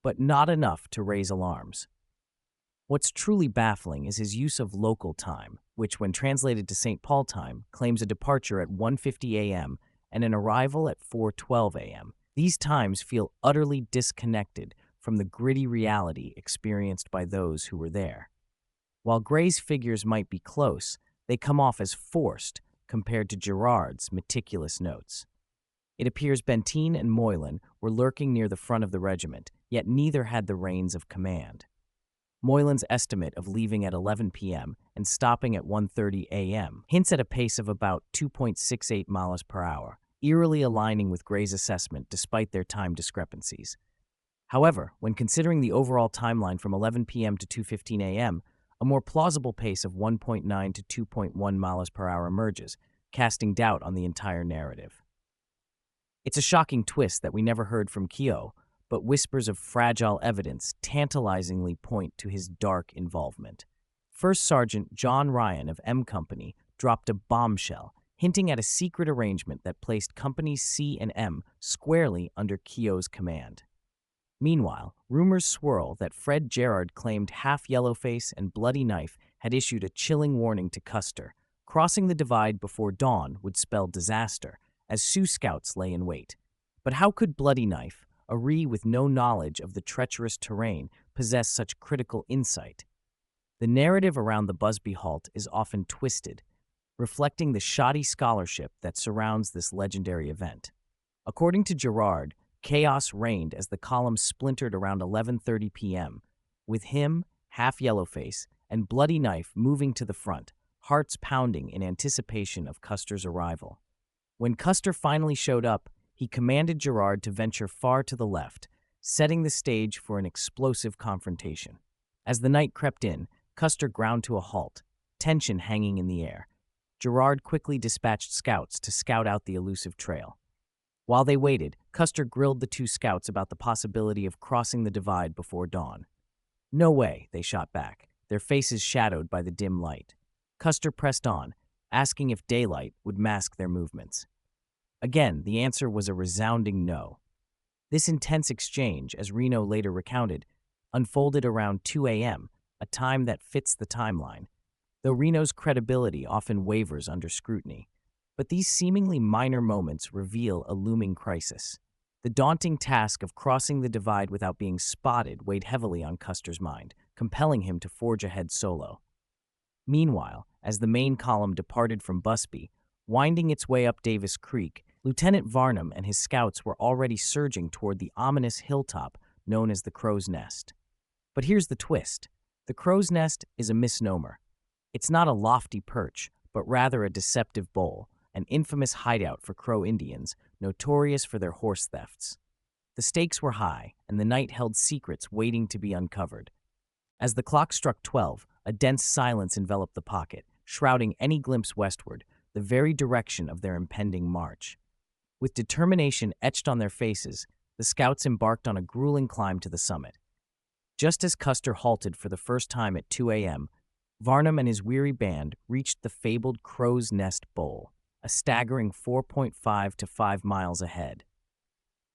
but not enough to raise alarms. What's truly baffling is his use of local time, which, when translated to St. Paul time, claims a departure at 1:50 a.m. and an arrival at 4:12 a.m. These times feel utterly disconnected from the gritty reality experienced by those who were there. While Gray's figures might be close, they come off as forced compared to Gerard's meticulous notes. It appears Benteen and Moylan were lurking near the front of the regiment, yet neither had the reins of command. Moylan's estimate of leaving at 11 p.m. and stopping at 1:30 a.m. hints at a pace of about 2.68 miles per hour, eerily aligning with Gray's assessment despite their time discrepancies. However, when considering the overall timeline from 11 p.m. to 2:15 a.m., a more plausible pace of 1.9 to 2.1 miles per hour emerges, casting doubt on the entire narrative. It's a shocking twist that we never heard from Keogh, but whispers of fragile evidence tantalizingly point to his dark involvement. First Sergeant John Ryan of M Company dropped a bombshell, hinting at a secret arrangement that placed Companies C and M squarely under Keogh's command. Meanwhile, rumors swirl that Fred Gerard claimed Half Yellowface and Bloody Knife had issued a chilling warning to Custer. Crossing the divide before dawn would spell disaster, as Sioux scouts lay in wait. But how could Bloody Knife, a Ree with no knowledge of the treacherous terrain, possess such critical insight? The narrative around the Busby halt is often twisted, reflecting the shoddy scholarship that surrounds this legendary event. According to Gerard, chaos reigned as the column splintered around 11:30 p.m., with him, Half Yellowface, and Bloody Knife moving to the front, hearts pounding in anticipation of Custer's arrival. When Custer finally showed up, he commanded Gerard to venture far to the left, setting the stage for an explosive confrontation. As the night crept in, Custer ground to a halt, tension hanging in the air. Gerard quickly dispatched scouts to scout out the elusive trail. While they waited, Custer grilled the two scouts about the possibility of crossing the divide before dawn. "No way," they shot back, their faces shadowed by the dim light. Custer pressed on, asking if daylight would mask their movements. Again, the answer was a resounding no. This intense exchange, as Reno later recounted, unfolded around 2 a.m., a time that fits the timeline, though Reno's credibility often wavers under scrutiny. But these seemingly minor moments reveal a looming crisis. The daunting task of crossing the divide without being spotted weighed heavily on Custer's mind, compelling him to forge ahead solo. Meanwhile, as the main column departed from Busby, winding its way up Davis Creek, Lieutenant Varnum and his scouts were already surging toward the ominous hilltop known as the Crow's Nest. But here's the twist. The Crow's Nest is a misnomer. It's not a lofty perch, but rather a deceptive bowl, an infamous hideout for Crow Indians, notorious for their horse thefts. The stakes were high, and the night held secrets waiting to be uncovered. As the clock struck 12, a dense silence enveloped the pocket, shrouding any glimpse westward, the very direction of their impending march. With determination etched on their faces, the scouts embarked on a grueling climb to the summit. Just as Custer halted for the first time at 2 a.m., Varnum and his weary band reached the fabled Crow's Nest Bowl, a staggering 4.5 to 5 miles ahead.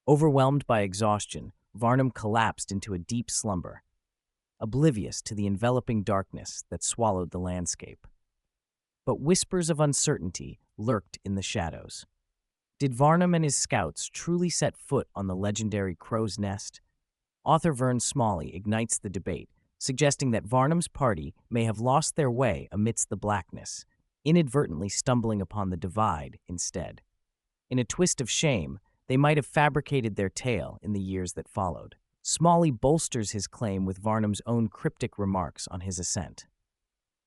Overwhelmed by exhaustion, Varnum collapsed into a deep slumber, oblivious to the enveloping darkness that swallowed the landscape. But whispers of uncertainty lurked in the shadows. Did Varnum and his scouts truly set foot on the legendary Crow's Nest? Author Vern Smalley ignites the debate, suggesting that Varnum's party may have lost their way amidst the blackness, inadvertently stumbling upon the divide instead. In a twist of shame, they might have fabricated their tale in the years that followed. Smalley bolsters his claim with Varnum's own cryptic remarks on his ascent.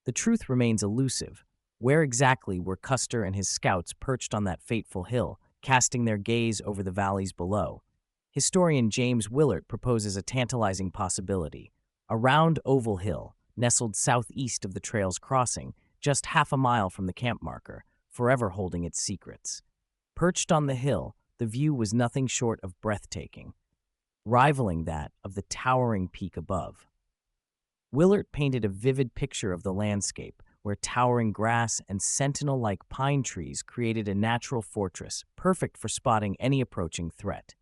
The truth remains elusive. Where exactly were Custer and his scouts perched on that fateful hill, casting their gaze over the valleys below? Historian James Willert proposes a tantalizing possibility: a round oval hill, nestled southeast of the trail's crossing, just half a mile from the camp marker, forever holding its secrets. Perched on the hill, the view was nothing short of breathtaking, rivaling that of the towering peak above. Willert painted a vivid picture of the landscape, where towering grass and sentinel-like pine trees created a natural fortress, perfect for spotting any approaching threat.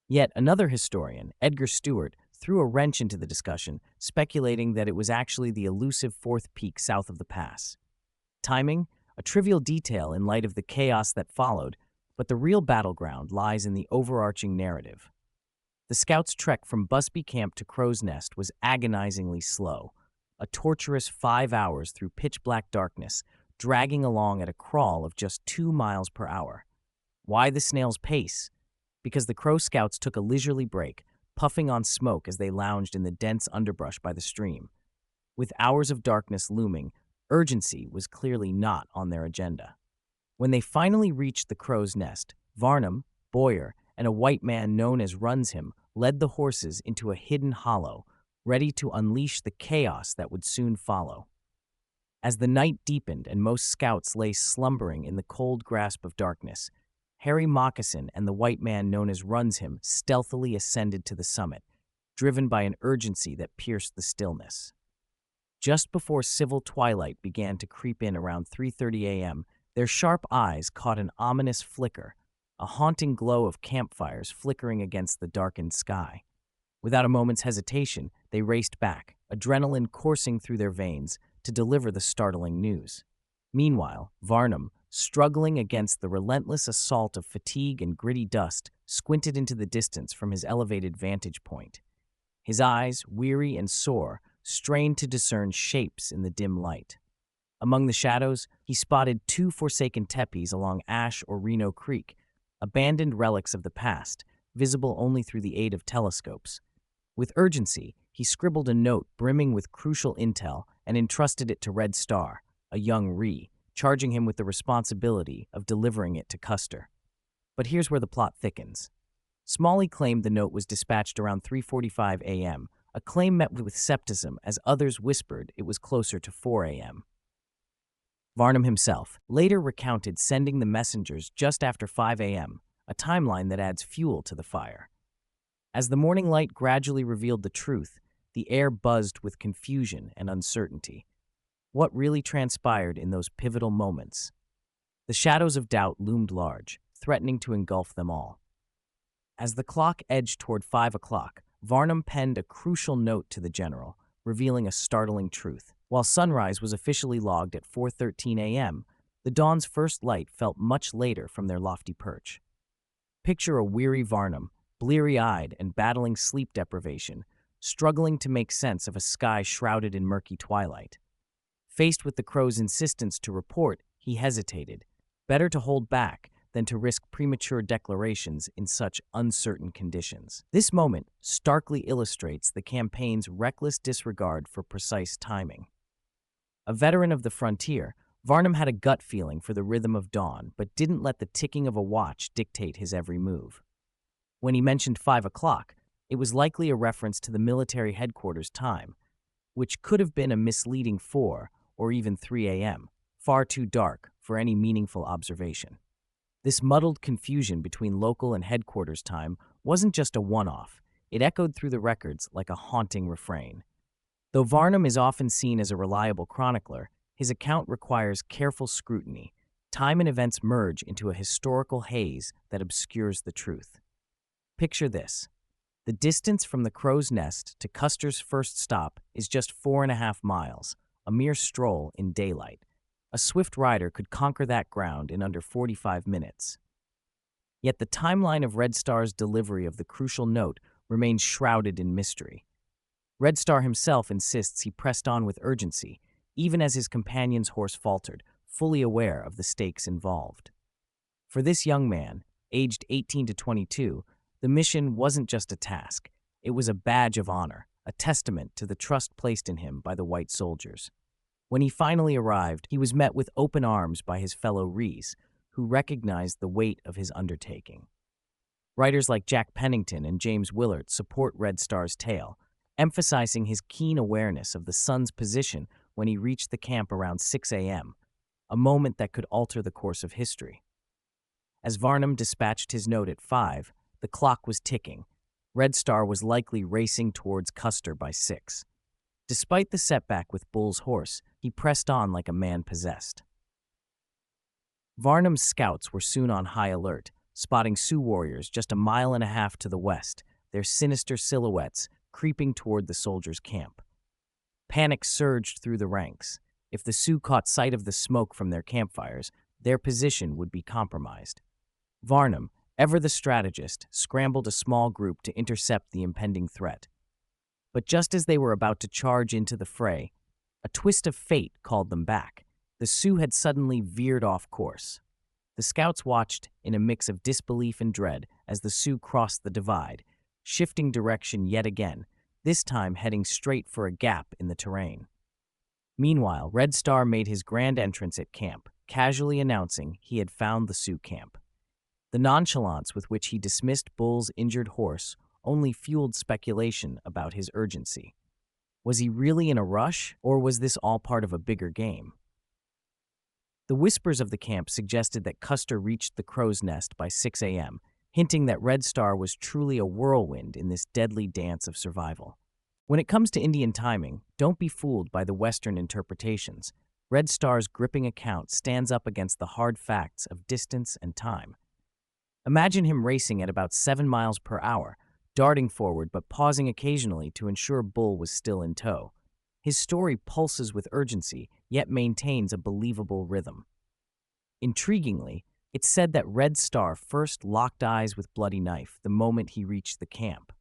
Yet another historian, Edgar Stewart, threw a wrench into the discussion, speculating that it was actually the elusive fourth peak south of the pass. Timing, a trivial detail in light of the chaos that followed, But the real battleground lies in the overarching narrative. The scouts' trek from Busby Camp to Crow's Nest was agonizingly slow, a torturous 5 hours through pitch-black darkness, dragging along at a crawl of just 2 miles per hour. Why the snail's pace? Because the Crow scouts took a leisurely break, puffing on smoke as they lounged in the dense underbrush by the stream. With hours of darkness looming, urgency was clearly not on their agenda. When they finally reached the Crow's Nest, Varnum, Boyer, and a white man known as Runs Him led the horses into a hidden hollow, ready to unleash the chaos that would soon follow. As the night deepened and most scouts lay slumbering in the cold grasp of darkness, Harry Moccasin and the white man known as Runs Him stealthily ascended to the summit, driven by an urgency that pierced the stillness. Just before civil twilight began to creep in around 3:30 a.m., their sharp eyes caught an ominous flicker, a haunting glow of campfires flickering against the darkened sky. Without a moment's hesitation, they raced back, adrenaline coursing through their veins, to deliver the startling news. Meanwhile, Varnum, struggling against the relentless assault of fatigue and gritty dust, squinted into the distance from his elevated vantage point. His eyes, weary and sore, strained to discern shapes in the dim light. Among the shadows, he spotted 2 forsaken tepes along Ash or Reno Creek, abandoned relics of the past, visible only through the aid of telescopes. With urgency, he scribbled a note brimming with crucial intel and entrusted it to Red Star, a young Ree, charging him with the responsibility of delivering it to Custer. But here's where the plot thickens. Smalley claimed the note was dispatched around 3:45 a.m., a claim met with skepticism as others whispered it was closer to 4 a.m. Varnum himself later recounted sending the messengers just after 5 a.m., a timeline that adds fuel to the fire. As the morning light gradually revealed the truth, the air buzzed with confusion and uncertainty. What really transpired in those pivotal moments? The shadows of doubt loomed large, threatening to engulf them all. As the clock edged toward 5 o'clock, Varnum penned a crucial note to the general, revealing a startling truth. While sunrise was officially logged at 4:13 a.m., the dawn's first light felt much later from their lofty perch. Picture a weary Varnum, bleary-eyed and battling sleep deprivation, struggling to make sense of a sky shrouded in murky twilight. Faced with the Crow's insistence to report, he hesitated. Better to hold back than to risk premature declarations in such uncertain conditions. This moment starkly illustrates the campaign's reckless disregard for precise timing. A veteran of the frontier, Varnum had a gut feeling for the rhythm of dawn, but didn't let the ticking of a watch dictate his every move. When he mentioned 5 o'clock, it was likely a reference to the military headquarters time, which could have been a misleading 4 or even 3 a.m., far too dark for any meaningful observation. This muddled confusion between local and headquarters time wasn't just a one-off, it echoed through the records like a haunting refrain. Though Varnum is often seen as a reliable chronicler, his account requires careful scrutiny. Time and events merge into a historical haze that obscures the truth. Picture this. The distance from the Crow's Nest to Custer's first stop is just 4.5 miles, a mere stroll in daylight. A swift rider could conquer that ground in under 45 minutes. Yet the timeline of Red Star's delivery of the crucial note remains shrouded in mystery. Red Star himself insists he pressed on with urgency, even as his companion's horse faltered, fully aware of the stakes involved. For this young man, aged 18 to 22, the mission wasn't just a task. It was a badge of honor, a testament to the trust placed in him by the white soldiers. When he finally arrived, he was met with open arms by his fellow Rees, who recognized the weight of his undertaking. Writers like Jack Pennington and James Willard support Red Star's tale, emphasizing his keen awareness of the sun's position when he reached the camp around 6 a.m., a moment that could alter the course of history. As Varnum dispatched his note at 5, the clock was ticking. Red Star was likely racing towards Custer by 6. Despite the setback with Bull's horse, he pressed on like a man possessed. Varnum's scouts were soon on high alert, spotting Sioux warriors just 1.5 miles to the west, their sinister silhouettes creeping toward the soldiers' camp. Panic surged through the ranks. If the Sioux caught sight of the smoke from their campfires, their position would be compromised. Varnum, ever the strategist, scrambled a small group to intercept the impending threat. But just as they were about to charge into the fray, a twist of fate called them back. The Sioux had suddenly veered off course. The scouts watched in a mix of disbelief and dread as the Sioux crossed the divide, shifting direction yet again, this time heading straight for a gap in the terrain. Meanwhile, Red Star made his grand entrance at camp, casually announcing he had found the Sioux camp. The nonchalance with which he dismissed Bull's injured horse only fueled speculation about his urgency. Was he really in a rush, or was this all part of a bigger game? The whispers of the camp suggested that Custer reached the crow's nest by 6 a.m., hinting that Red Star was truly a whirlwind in this deadly dance of survival. When it comes to Indian timing, don't be fooled by the Western interpretations. Red Star's gripping account stands up against the hard facts of distance and time. Imagine him racing at about 7 miles per hour, darting forward but pausing occasionally to ensure Bull was still in tow. His story pulses with urgency, yet maintains a believable rhythm. Intriguingly, it's said that Red Star first locked eyes with Bloody Knife the moment he reached the camp,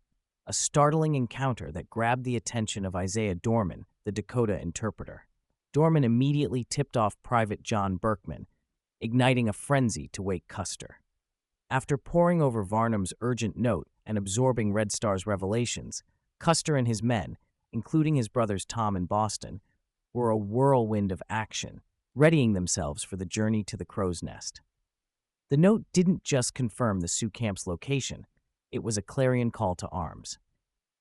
a startling encounter that grabbed the attention of Isaiah Dorman, the Dakota interpreter. Dorman immediately tipped off Private John Berkman, igniting a frenzy to wake Custer. After poring over Varnum's urgent note and absorbing Red Star's revelations, Custer and his men, including his brothers Tom and Boston, were a whirlwind of action, readying themselves for the journey to the crow's nest. The note didn't just confirm the Sioux camp's location, it was a clarion call to arms.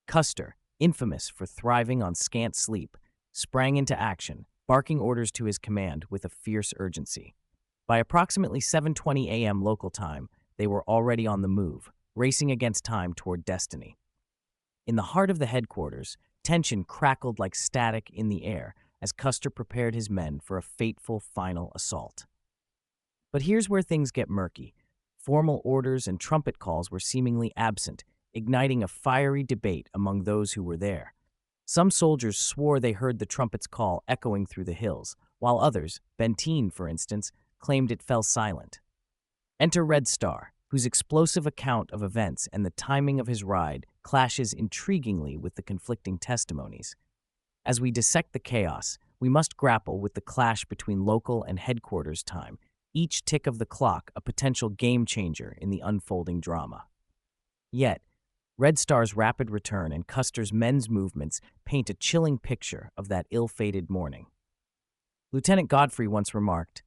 Custer, infamous for thriving on scant sleep, sprang into action, barking orders to his command with a fierce urgency. By approximately 7:20 a.m. local time, they were already on the move, racing against time toward destiny. In the heart of the headquarters, tension crackled like static in the air as Custer prepared his men for a fateful final assault. But here's where things get murky. Formal orders and trumpet calls were seemingly absent, igniting a fiery debate among those who were there. Some soldiers swore they heard the trumpet's call echoing through the hills, while others, Benteen for instance, claimed it fell silent. Enter Red Star, whose explosive account of events and the timing of his ride clashes intriguingly with the conflicting testimonies. As we dissect the chaos, we must grapple with the clash between local and headquarters time, each tick of the clock a potential game-changer in the unfolding drama. Yet, Red Star's rapid return and Custer's men's movements paint a chilling picture of that ill-fated morning. Lieutenant Godfrey once remarked,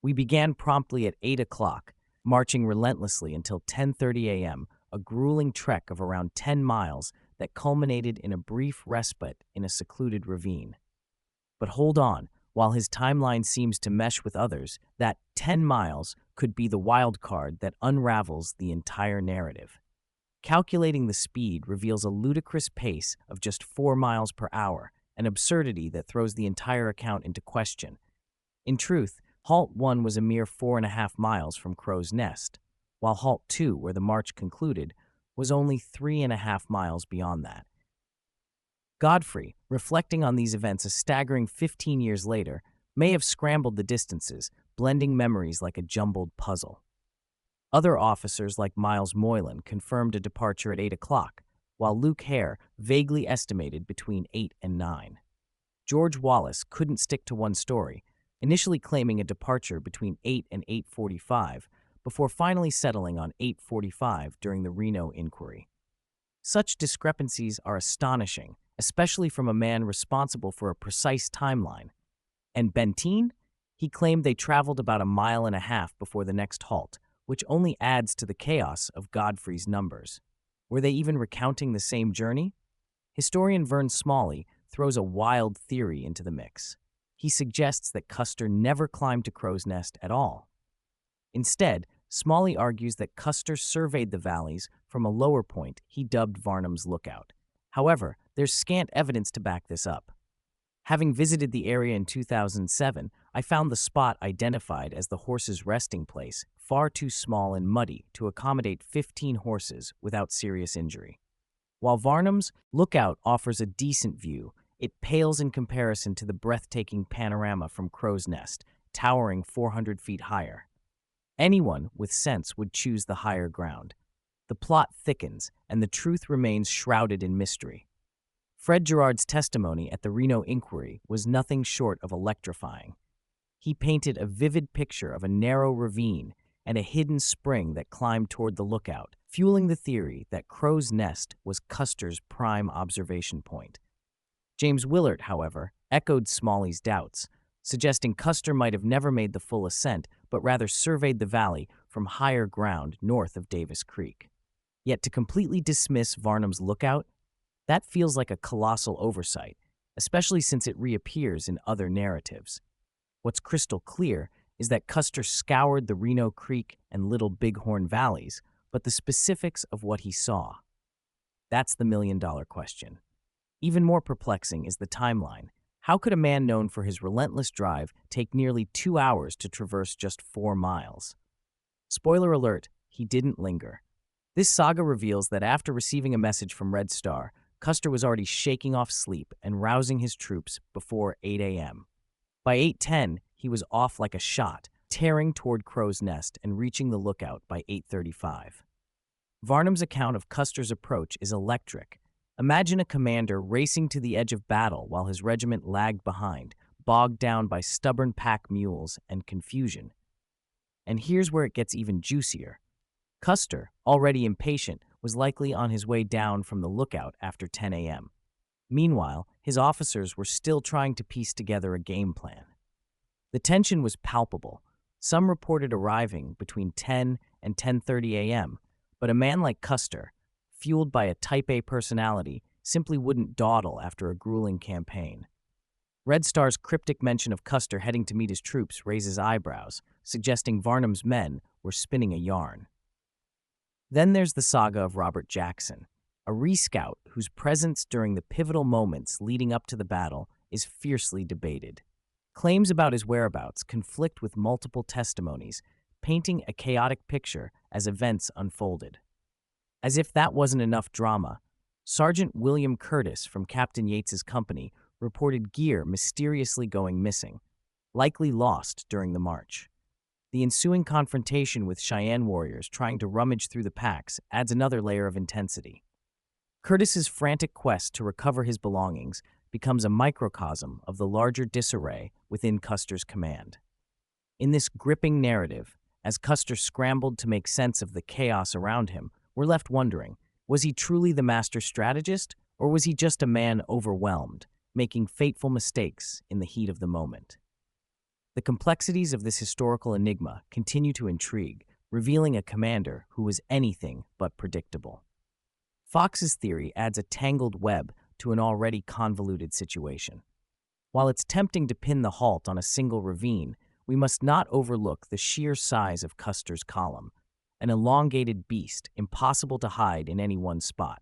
"We began promptly at 8 o'clock, marching relentlessly until 10:30 a.m., a grueling trek of around 10 miles that culminated in a brief respite in a secluded ravine." But hold on, while his timeline seems to mesh with others, that 10 miles could be the wild card that unravels the entire narrative. Calculating the speed reveals a ludicrous pace of just 4 miles per hour, an absurdity that throws the entire account into question. In truth, Halt 1 was a mere 4.5 miles from Crow's Nest, while Halt 2, where the march concluded, was only 3.5 miles beyond that. Godfrey, reflecting on these events a staggering 15 years later, may have scrambled the distances, blending memories like a jumbled puzzle. Other officers like Miles Moylan confirmed a departure at 8 o'clock, while Luke Hare vaguely estimated between 8 and 9. George Wallace couldn't stick to one story, initially claiming a departure between 8 and 8:45, before finally settling on 8:45 during the Reno inquiry. Such discrepancies are astonishing, especially from a man responsible for a precise timeline. And Benteen? He claimed they traveled about 1.5 miles before the next halt, which only adds to the chaos of Godfrey's numbers. Were they even recounting the same journey? Historian Vern Smalley throws a wild theory into the mix. He suggests that Custer never climbed to Crow's Nest at all. Instead, Smalley argues that Custer surveyed the valleys from a lower point he dubbed Varnum's Lookout. However, there's scant evidence to back this up. Having visited the area in 2007, I found the spot identified as the horses' resting place far too small and muddy to accommodate 15 horses without serious injury. While Varnum's Lookout offers a decent view, it pales in comparison to the breathtaking panorama from Crow's Nest, towering 400 feet higher. Anyone with sense would choose the higher ground. The plot thickens, and the truth remains shrouded in mystery. Fred Gerard's testimony at the Reno inquiry was nothing short of electrifying. He painted a vivid picture of a narrow ravine and a hidden spring that climbed toward the lookout, fueling the theory that Crow's Nest was Custer's prime observation point. James Willard, however, echoed Smalley's doubts, suggesting Custer might have never made the full ascent, but rather surveyed the valley from higher ground north of Davis Creek. Yet to completely dismiss Varnum's lookout, that feels like a colossal oversight, especially since it reappears in other narratives. What's crystal clear is that Custer scoured the Reno Creek and Little Bighorn valleys, but the specifics of what he saw, that's the million-dollar question. Even more perplexing is the timeline. How could a man known for his relentless drive take nearly 2 hours to traverse just 4 miles? Spoiler alert, he didn't linger. This saga reveals that after receiving a message from Red Star, Custer was already shaking off sleep and rousing his troops before 8 a.m. By 8:10, he was off like a shot, tearing toward Crow's Nest and reaching the lookout by 8:35. Varnum's account of Custer's approach is electric. Imagine a commander racing to the edge of battle while his regiment lagged behind, bogged down by stubborn pack mules and confusion. And here's where it gets even juicier. Custer, already impatient, was likely on his way down from the lookout after 10 a.m. Meanwhile, his officers were still trying to piece together a game plan. The tension was palpable. Some reported arriving between 10 and 10:30 a.m., but a man like Custer, fueled by a Type A personality, simply wouldn't dawdle after a grueling campaign. Red Star's cryptic mention of Custer heading to meet his troops raises eyebrows, suggesting Varnum's men were spinning a yarn. Then there's the saga of Robert Jackson, a rescout whose presence during the pivotal moments leading up to the battle is fiercely debated. Claims about his whereabouts conflict with multiple testimonies, painting a chaotic picture as events unfolded. As if that wasn't enough drama, Sergeant William Curtis from Captain Yates's company reported gear mysteriously going missing, likely lost during the march. The ensuing confrontation with Cheyenne warriors trying to rummage through the packs adds another layer of intensity. Curtis's frantic quest to recover his belongings becomes a microcosm of the larger disarray within Custer's command. In this gripping narrative, as Custer scrambled to make sense of the chaos around him, we're left wondering, was he truly the master strategist, or was he just a man overwhelmed, making fateful mistakes in the heat of the moment? The complexities of this historical enigma continue to intrigue, revealing a commander who was anything but predictable. Fox's theory adds a tangled web to an already convoluted situation. While it's tempting to pin the halt on a single ravine, we must not overlook the sheer size of Custer's column, an elongated beast impossible to hide in any one spot.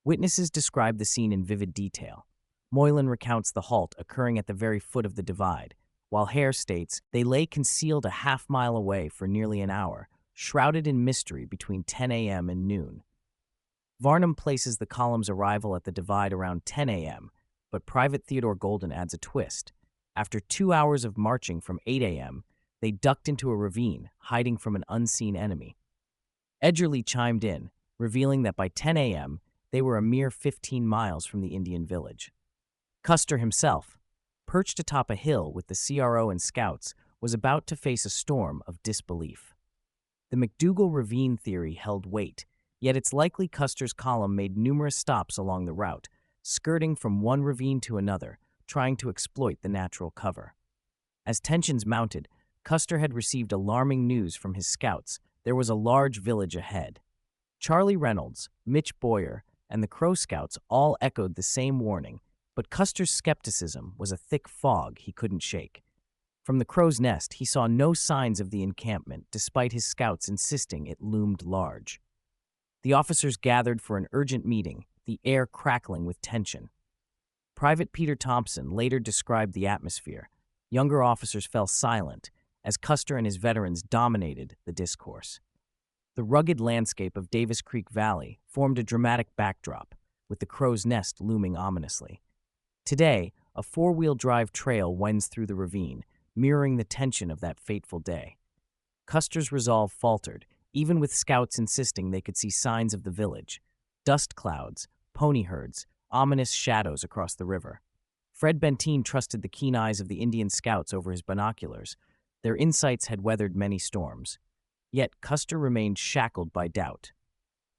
Witnesses describe the scene in vivid detail. Moylan recounts the halt occurring at the very foot of the divide, while Hare states they lay concealed a half-mile away for nearly an hour, shrouded in mystery between 10 a.m. and noon. Varnum places the column's arrival at the divide around 10 a.m., but Private Theodore Golden adds a twist. After 2 hours of marching from 8 a.m., they ducked into a ravine, hiding from an unseen enemy. Edgerly chimed in, revealing that by 10 a.m., they were a mere 15 miles from the Indian village. Custer himself, perched atop a hill with the CRO and scouts, was about to face a storm of disbelief. The McDougal Ravine theory held weight, yet it's likely Custer's column made numerous stops along the route, skirting from one ravine to another, trying to exploit the natural cover. As tensions mounted, Custer had received alarming news from his scouts. There was a large village ahead. Charlie Reynolds, Mitch Boyer, and the Crow Scouts all echoed the same warning, but Custer's skepticism was a thick fog he couldn't shake. From the Crow's Nest, he saw no signs of the encampment, despite his scouts insisting it loomed large. The officers gathered for an urgent meeting, the air crackling with tension. Private Peter Thompson later described the atmosphere. Younger officers fell silent as Custer and his veterans dominated the discourse. The rugged landscape of Davis Creek Valley formed a dramatic backdrop, with the Crow's Nest looming ominously. Today, a four-wheel drive trail winds through the ravine, mirroring the tension of that fateful day. Custer's resolve faltered, even with scouts insisting they could see signs of the village. Dust clouds, pony herds, ominous shadows across the river. Fred Benteen trusted the keen eyes of the Indian scouts over his binoculars. Their insights had weathered many storms. Yet Custer remained shackled by doubt.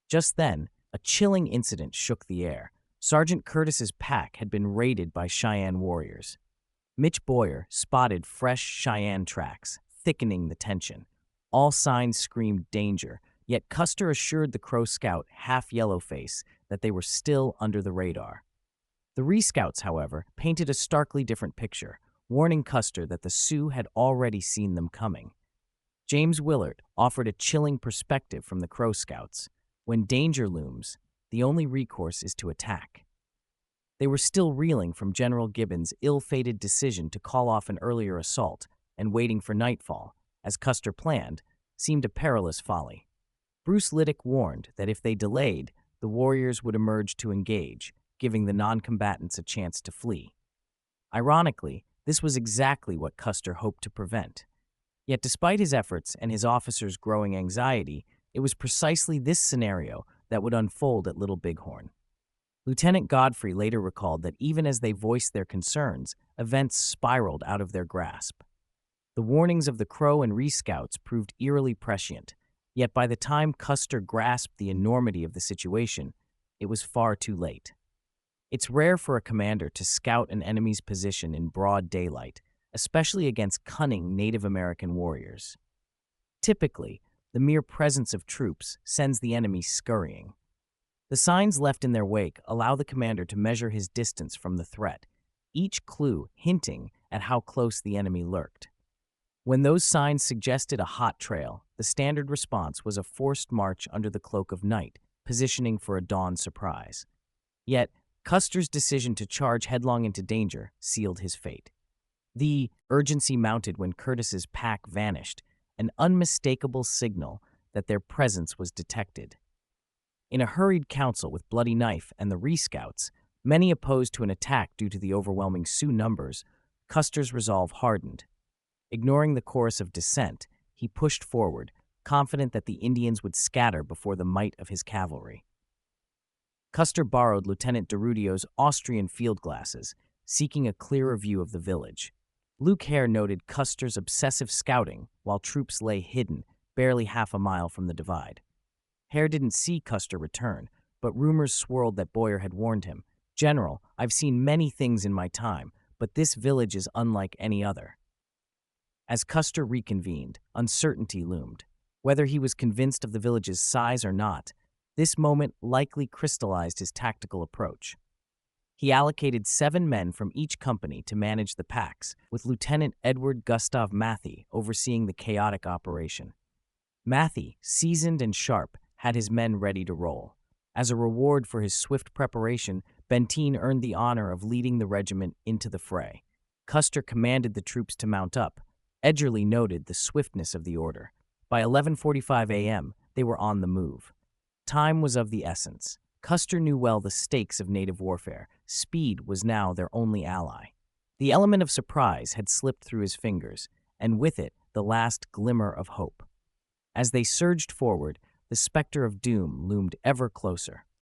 Just then, a chilling incident shook the air. Sergeant Curtis's pack had been raided by Cheyenne warriors. Mitch Boyer spotted fresh Cheyenne tracks, thickening the tension. All signs screamed danger, yet Custer assured the Crow scout, half yellowface, that they were still under the radar. The Rescouts, however, painted a starkly different picture, warning Custer that the Sioux had already seen them coming. James Willard offered a chilling perspective from the Crow Scouts. When danger looms, the only recourse is to attack. They were still reeling from General Gibbon's ill-fated decision to call off an earlier assault, and waiting for nightfall, as Custer planned, seemed a perilous folly. Bruce Liddick warned that if they delayed, the warriors would emerge to engage, giving the non-combatants a chance to flee. Ironically, this was exactly what Custer hoped to prevent. Yet despite his efforts and his officers' growing anxiety, it was precisely this scenario that would unfold at Little Bighorn. Lieutenant Godfrey later recalled that even as they voiced their concerns, events spiraled out of their grasp. The warnings of the Crow and Rescouts proved eerily prescient, yet by the time Custer grasped the enormity of the situation, it was far too late. It's rare for a commander to scout an enemy's position in broad daylight, especially against cunning Native American warriors. Typically, the mere presence of troops sends the enemy scurrying. The signs left in their wake allow the commander to measure his distance from the threat, each clue hinting at how close the enemy lurked. When those signs suggested a hot trail, the standard response was a forced march under the cloak of night, positioning for a dawn surprise. Yet, Custer's decision to charge headlong into danger sealed his fate. The urgency mounted when Curtis's pack vanished, an unmistakable signal that their presence was detected. In a hurried council with Bloody Knife and the Rescouts, many opposed to an attack due to the overwhelming Sioux numbers, Custer's resolve hardened. Ignoring the chorus of dissent, he pushed forward, confident that the Indians would scatter before the might of his cavalry. Custer borrowed Lieutenant DeRudio's Austrian field glasses, seeking a clearer view of the village. Luke Hare noted Custer's obsessive scouting while troops lay hidden, barely half a mile from the divide. Hare didn't see Custer return, but rumors swirled that Boyer had warned him, "General, I've seen many things in my time, but this village is unlike any other." As Custer reconvened, uncertainty loomed. Whether he was convinced of the village's size or not, this moment likely crystallized his tactical approach. He allocated 7 men from each company to manage the packs, with Lieutenant Edward Gustav Matthey overseeing the chaotic operation. Matthey, seasoned and sharp, had his men ready to roll. As a reward for his swift preparation, Benteen earned the honor of leading the regiment into the fray. Custer commanded the troops to mount up. Edgerly noted the swiftness of the order. By 11:45 a.m., they were on the move. Time was of the essence. Custer knew well the stakes of native warfare. Speed was now their only ally. The element of surprise had slipped through his fingers, and with it, the last glimmer of hope. As they surged forward, the specter of doom loomed ever closer.